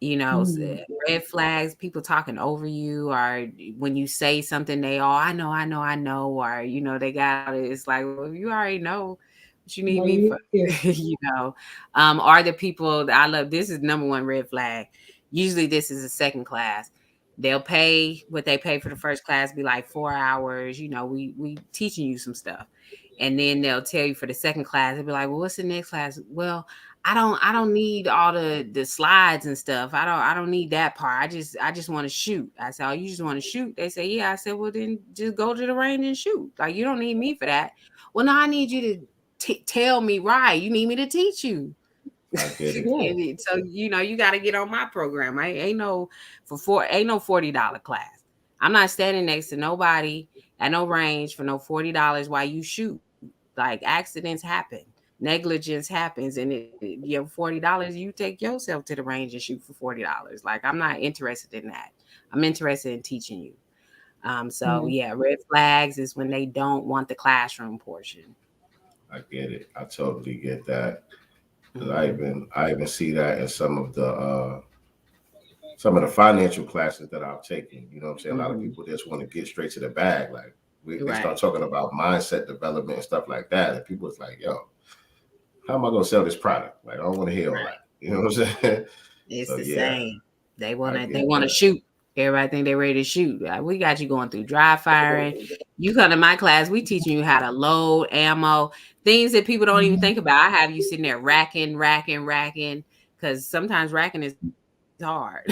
Red flags, people talking over you, or when you say something, they I know, or they got it. It's like, well, you already know what you need me for. Are the people that I love? This is number one red flag. Usually, this is a second class. They'll pay what they pay for the first class, be like 4 hours. We teaching you some stuff, and then they'll tell you for the second class, they'll be like, well, what's the next class? Well, I don't need all the slides and stuff. I don't need that part. I just want to shoot. I said, oh, you just want to shoot? They say, yeah. I said, well, then just go to the range and shoot. Like, you don't need me for that. Well, no, I need you to tell me right. You need me to teach you. I get it. So you got to get on my program. Ain't no $40 class. I'm not standing next to nobody at no range for no $40 while you shoot. Like, accidents happen. Negligence happens, and $40, you take yourself to the range and shoot for $40. Like, I'm not interested in that. I'm interested in teaching you. Red flags is when they don't want the classroom portion. I get it. I totally get that. Because I even see that in some of the financial classes that I've taken. You know what I'm saying? A lot of people just want to get straight to the bag. Like, they start talking about mindset development and stuff like that, and people is like, yo, how am I going to sell this product? Like, I don't want to hear all that. You know what I'm saying? It's the same. They want to shoot. Everybody think they're ready to shoot. We got you going through dry firing. You come to my class, we teaching you how to load ammo, things that people don't even think about. I have you sitting there racking, because sometimes racking is hard.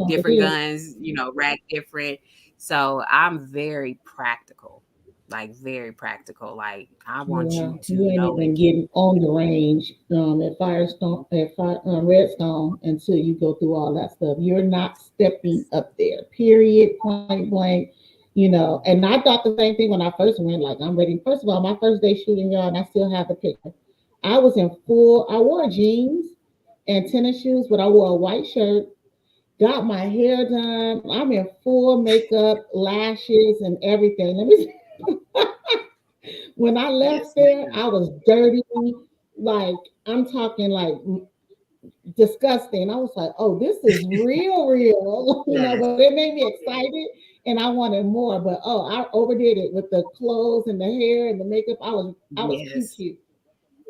Different guns, rack different. So I'm very practical. Like, very practical. Like, I want you to know. You ain't even getting on the range at Firestone, Redstone until you go through all that stuff. You're not stepping up there, period, point blank. And I thought the same thing when I first went. Like, I'm ready. First of all, my first day shooting, y'all, and I still have the picture. I wore jeans and tennis shoes, but I wore a white shirt. Got my hair done. I'm in full makeup, lashes, and everything. Let me see. When I left there, I was dirty, like I'm talking like disgusting. I was like, oh, this is real, Yes. but it made me excited and I wanted more. But oh, I overdid it with the clothes and the hair and the makeup. I was Yes. cute.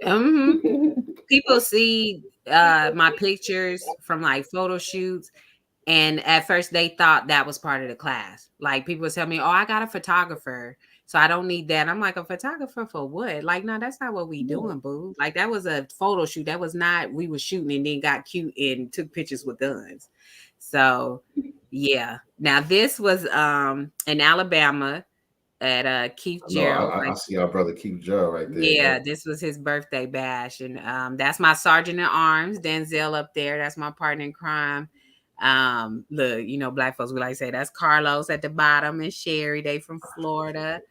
hmm People see my pictures from like photo shoots, and at first they thought that was part of the class. Like people would tell me, "Oh, I got a photographer, so I don't need that." I'm like, "A photographer for what?" Like, no, that's not what we Yeah. doing, boo. Like that was a photo shoot. That was not we were shooting and then got cute and took pictures with guns. So yeah. Now this was in Alabama at Keith I know Gerald. I see our brother Keith Joe right there. Yeah, Yep. this was his birthday bash, and that's my sergeant at arms, Denzel, up there. That's my partner in crime. Look, black folks, we like to say that's Carlos at the bottom and Sherry. They from Florida.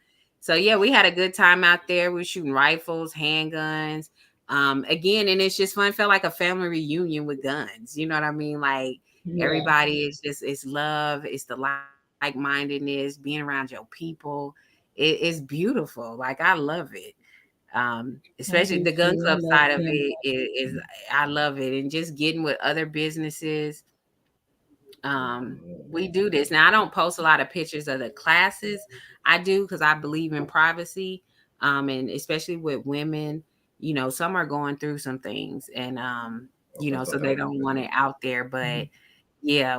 So yeah, we had a good time out there. We were shooting rifles, handguns. Again, and it's just fun. It felt like a family reunion with guns. You know what I mean? Like Yeah. everybody is just it's love, it's the like-mindedness, being around your people. It's beautiful. Like I love it. I Especially do the gun too. I club love side of him. it is I love it, and just getting with other businesses. We do this now. I don't post a lot of pictures of the classes. I do because I believe in privacy, and especially with women, some are going through some things, and That's no so they doubt. don't want it out there. But yeah,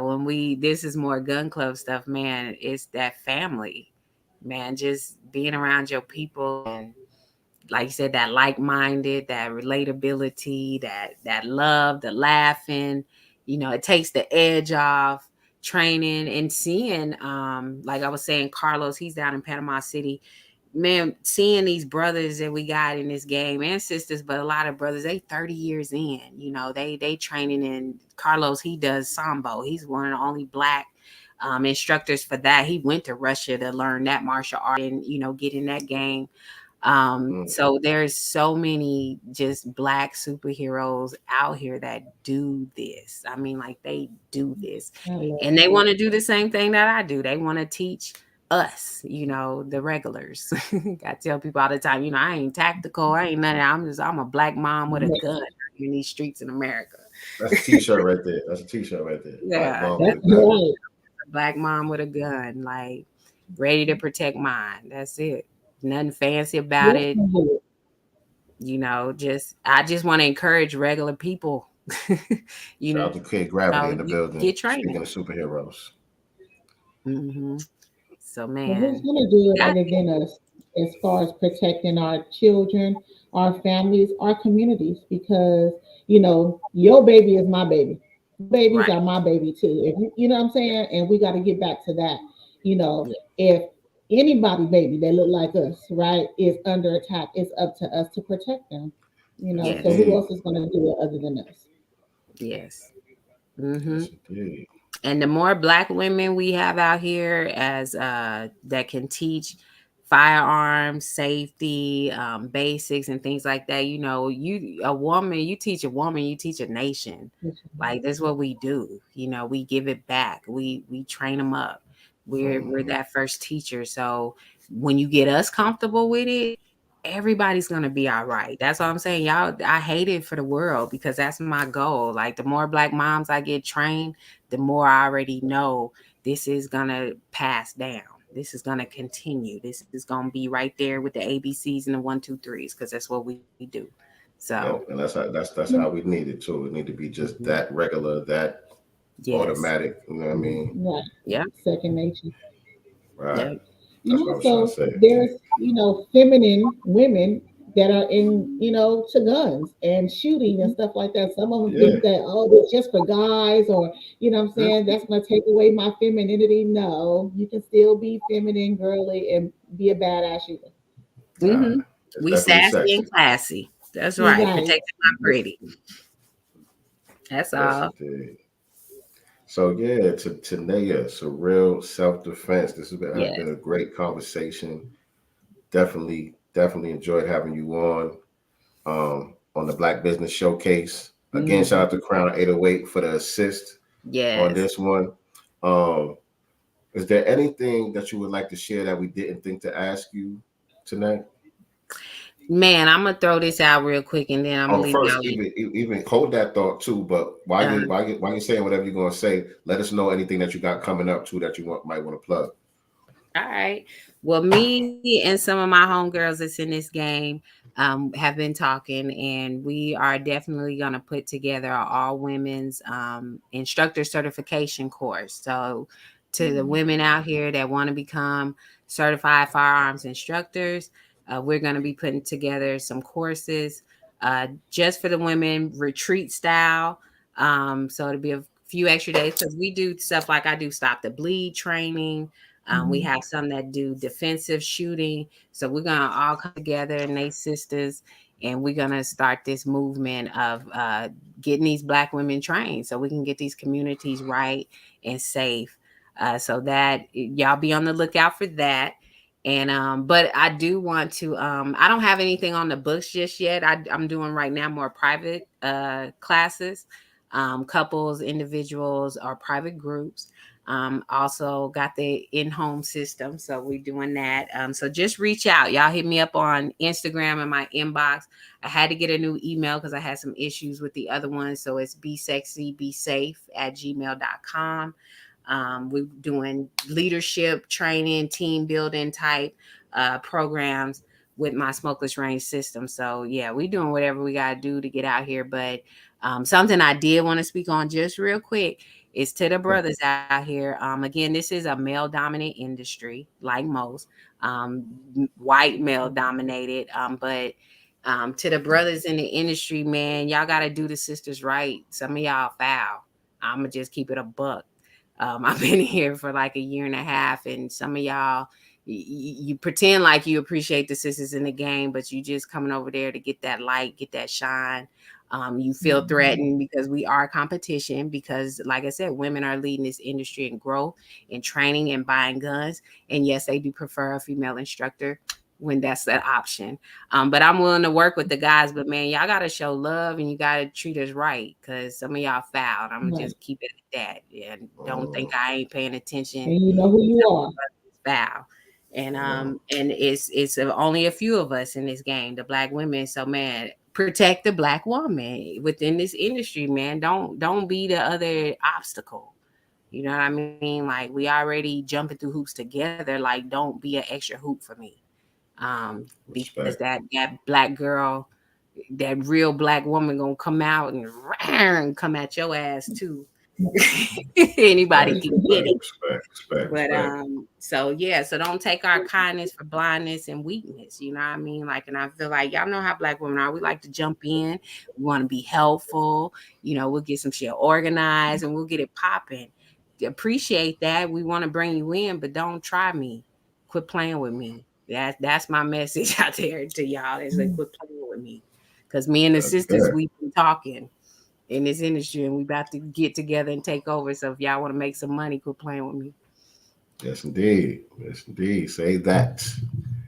this is more gun club stuff, man. It's that family, man. Just being around your people and like you said, that like-minded, that relatability, that love, the laughing, it takes the edge off training and seeing, like I was saying, Carlos, he's down in Panama City. Man, seeing these brothers that we got in this game and sisters, but a lot of brothers, they 30 years in, they training in Carlos, he does Sambo. He's one of the only black instructors for that. He went to Russia to learn that martial art and, get in that game. So there's so many just black superheroes out here that do this. I mean, like they do this I love and they want to do the same thing that I do. They want to teach us, the regulars. I tell people all the time, I ain't tactical. I ain't nothing. I'm a black mom with a it. gun in these streets in America. That's a t-shirt right there. That's a t-shirt right there. Black Yeah. mom with That's a gun. right. A black mom with a gun, like ready to protect mine. That's it. Nothing fancy about Yes, it. ma'am. I just want to encourage regular people, you Shout out to Kid Gravity in the you building. get training. Speaking of superheroes. hmm So, Well, who's man, gonna do it that, other than us as far as protecting our children, our families, our communities? Because your baby is my baby. Babies right. are my baby too. If you know what I'm saying, and we got to get back to that. Yeah. If anybody baby that look like us, right, is under attack, it's up to us to protect them. So Yes. who Indeed. else is gonna do it other than us? Yes. hmm Yes, indeed. And the more black women we have out here as that can teach firearms, safety, basics and things like that, you teach a woman, you teach a nation. Like that's what we do. We give it back. We train them up. We're that first teacher. So when you get us comfortable with it, everybody's gonna be all right. That's all I'm saying. Y'all, I hate it for the world because that's my goal. Like the more black moms I get trained, the more I already know this is gonna pass down. This is gonna continue. This is gonna be right there with the ABCs and the 1, 2, 3s because that's what we do. So Yep, and that's how we need it too. It need to be just that regular, that yes, automatic. You know what I mean? Right, yeah, second nature. Right. yeah, That's what I was trying to So say. there's, feminine women that are in, to guns and shooting and stuff like that. Some of them Yeah. think that, oh, it's just for guys or, what I'm Mhm. saying, that's going to take away my femininity. No, you can still be feminine, girly, and be a badass shooter. Nah, Mhm. it's We definitely sassy sexy. and classy. That's You're right. right. Protecting my pretty. That's Yes, all. indeed. So yeah, to Tanea, it's a real self-defense. This has Yes. been a great conversation. Definitely enjoyed having you on the Black Business Showcase. Again, shout out Mhm. to Crown 808 for the assist on Yes. this one. Um, is there anything that you would like to share that we didn't think to ask you tonight? Man, I'm gonna throw this out real quick, and then I'm gonna leave First, y'all. even hold that thought too. But while you're saying whatever you're gonna say, let us know anything that you got coming up too that you might want to plug. All right. Well, me and some of my homegirls that's in this game have been talking, and we are definitely going to put together an all women's instructor certification course. So, to the women out here that want to become certified firearms instructors, we're going to be putting together some courses just for the women, retreat style. So, it'll be a few extra days because we do stuff like I do stop the bleed training. We have some that do defensive shooting. So we're going to all come together and they sisters, and we're going to start this movement of getting these Black women trained so we can get these communities right and safe. So that y'all be on the lookout for that. And but I do want to I don't have anything on the books just yet. I'm doing right now more private classes, couples, individuals, or private groups. Also got the in-home system, so we're doing that. So just reach out. Y'all hit me up on Instagram in my inbox. I had to get a new email because I had some issues with the other one. So it's besexybesafe@gmail.com. We're doing leadership training, team building type programs with my smokeless range system. So yeah, we're doing whatever we got to do to get out here. But something I did want to speak on just real quick is to the brothers out here. Again, this is a male dominant industry, like most, white male dominated. But to the brothers in the industry, man, y'all got to do the sisters right. Some of y'all foul. I'm going to just keep it a buck. I've been here for like a year and a half, and some of y'all, you pretend like you appreciate the sisters in the game, but you just coming over there to get that light, get that shine. You feel threatened because we are competition, because like I said, women are leading this industry in growth and training and buying guns. And yes, they do prefer a female instructor when that's that option. But I'm willing to work with the guys, but man, y'all got to show love and you got to treat us right, because some of y'all fouled. I'm gonna just keep it at that. And don't think I ain't paying attention. And you know who you are. Foul. And it's only a few of us in this game, the Black women. So man, protect the Black woman within this industry, man. Don't be the other obstacle. You know what I mean? Like, we already jumping through hoops together. Like, don't be an extra hoop for me. Because that Black girl, that real Black woman gonna come out and come at your ass too. Anybody can get it. But so yeah, so don't take our kindness for blindness and weakness. You know what I mean? Like, and I feel like y'all know how Black women are. We like to jump in. We want to be helpful. You know, we'll get some shit organized and we'll get it popping. Appreciate that. We want to bring you in, but don't try me. Quit playing with me. That's my message out there to y'all. Is like, quit playing with me, because me and the sisters, we've been talking in this industry, and we about to get together and take over. So if y'all want to make some money, quit playing with me. Yes, indeed. Yes, indeed. Say that.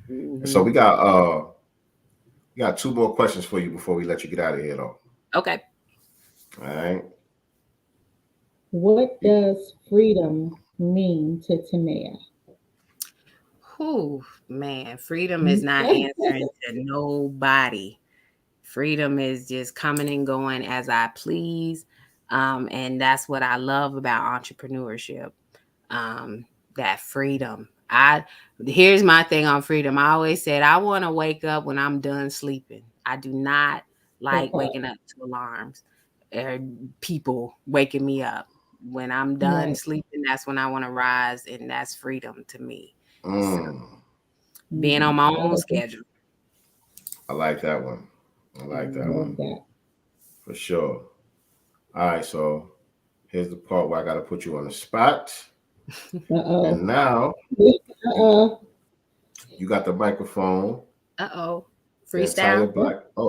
Mm-hmm. So we got two more questions for you before we let you get out of here, though. Okay. All right. What does freedom mean to Tanea? Oh man, freedom is not answering to nobody. Freedom is just coming and going as I please. And that's what I love about entrepreneurship. That freedom. Here's my thing on freedom. I always said I want to wake up when I'm done sleeping. I do not like waking up to alarms or people waking me up. When I'm done sleeping, that's when I want to rise, and that's freedom to me. So, being on my own schedule. I like that one. I like that one. For sure. All right, so here's the part where I got to put you on the spot. And now you got the microphone. Freestyle.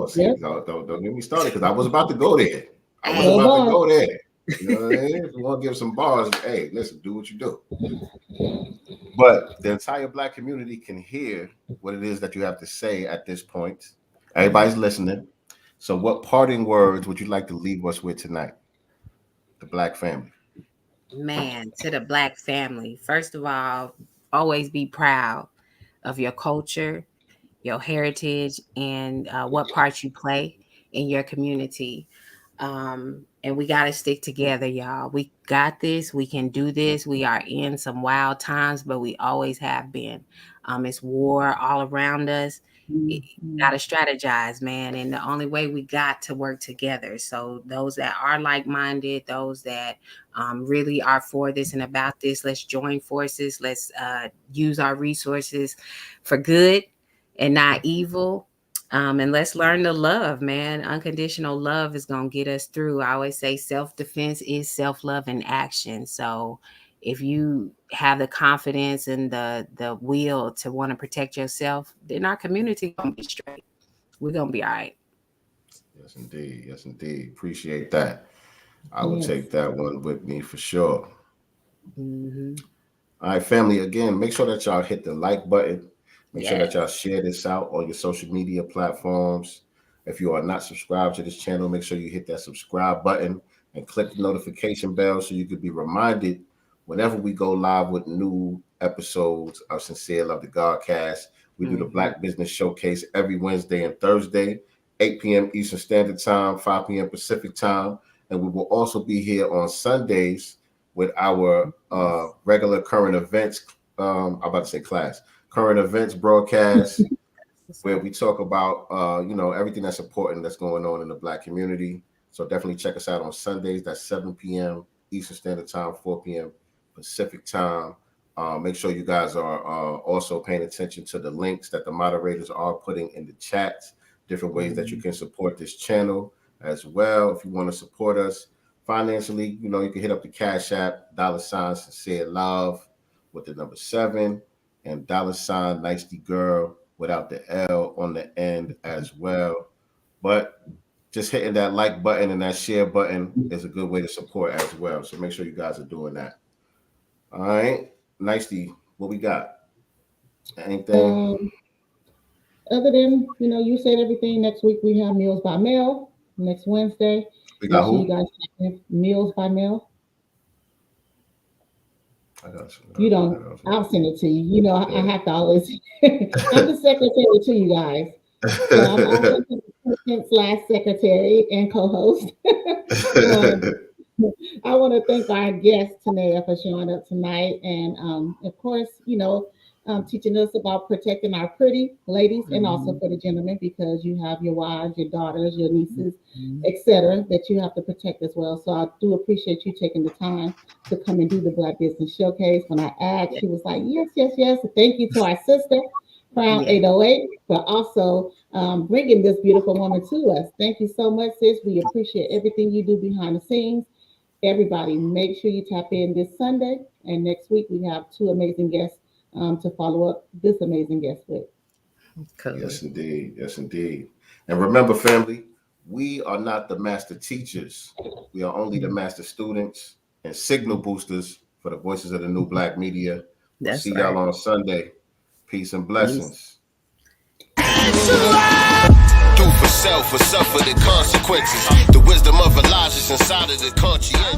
See, don't get me started, because I was about to go there. You know what I mean? If you want to give some bars, hey, listen, do what you do. But the entire Black community can hear what it is that you have to say at this point. Everybody's listening. So what parting words would you like to leave us with tonight? The Black family. Man, to the Black family, first of all, always be proud of your culture your heritage, and what part you play in your community. And we got to stick together, y'all. We got this. We can do this. We are in some wild times, but we always have been. It's war all around us. Got to strategize, man. And the only way we got to work together. So those that are like-minded, those that really are for this and about this, let's join forces. Let's use our resources for good and not evil. And let's learn to love, man. Unconditional love is going to get us through. I always say self-defense is self-love in action. So if you have the confidence and the will to want to protect yourself, then our community going to be straight. We're going to be all right. Yes, indeed. Yes, indeed. Appreciate that. I will take that one with me for sure. Mm-hmm. All right, family. Again, make sure that y'all hit the like button. Make sure that y'all share this out on your social media platforms. If you are not subscribed to this channel, make sure you hit that subscribe button and click the notification bell so you could be reminded whenever we go live with new episodes of Sincere Love the Godcast. We do the Black Business Showcase every Wednesday and Thursday, 8 p.m. Eastern Standard Time, 5 p.m. Pacific Time. And we will also be here on Sundays with our regular current events. I'm about to say class. Current events broadcast where we talk about everything that's important that's going on in the Black community. So definitely check us out on Sundays. That's 7 p.m. Eastern Standard Time, 4 p.m. Pacific Time. Make sure you guys are also paying attention to the links that the moderators are putting in the chat, different ways that you can support this channel as well. If you want to support us financially, you can hit up the Cash App, $ Sincere Love with the number 7. And $ Nicely Girl without the L on the end as well. But just hitting that like button and that share button is a good way to support as well. So make sure you guys are doing that. All right. Nicely, what we got? Anything? Other than, you said everything. Next week we have Meals by Mail. Next Wednesday. We got who? You guys have Meals by Mail. I got you. You don't. I'll send it to you. I have to always. I'm the secretary to you guys. So I'm assistant / secretary and co-host. I want to thank our guest Tanea for showing up tonight, and of course, teaching us about protecting our pretty ladies, and also for the gentlemen, because you have your wives, your daughters, your nieces, etc., that you have to protect as well. So I do appreciate you taking the time to come and do the Black Business Showcase. When I asked, she was like, yes. Thank you to our sister, Crown 808, for also bringing this beautiful woman to us. Thank you so much, sis. We appreciate everything you do behind the scenes. Everybody, make sure you tap in this Sunday. And next week, we have 2 amazing guests to follow up this amazing guest with. Cool. Yes, indeed. Yes, indeed. And remember, family, we are not the master teachers. We are only the master students and signal boosters for the voices of the new Black media. We'll see y'all on Sunday. Peace and blessings. Do for self or suffer the consequences. The wisdom of Elijah's inside of the conscientious.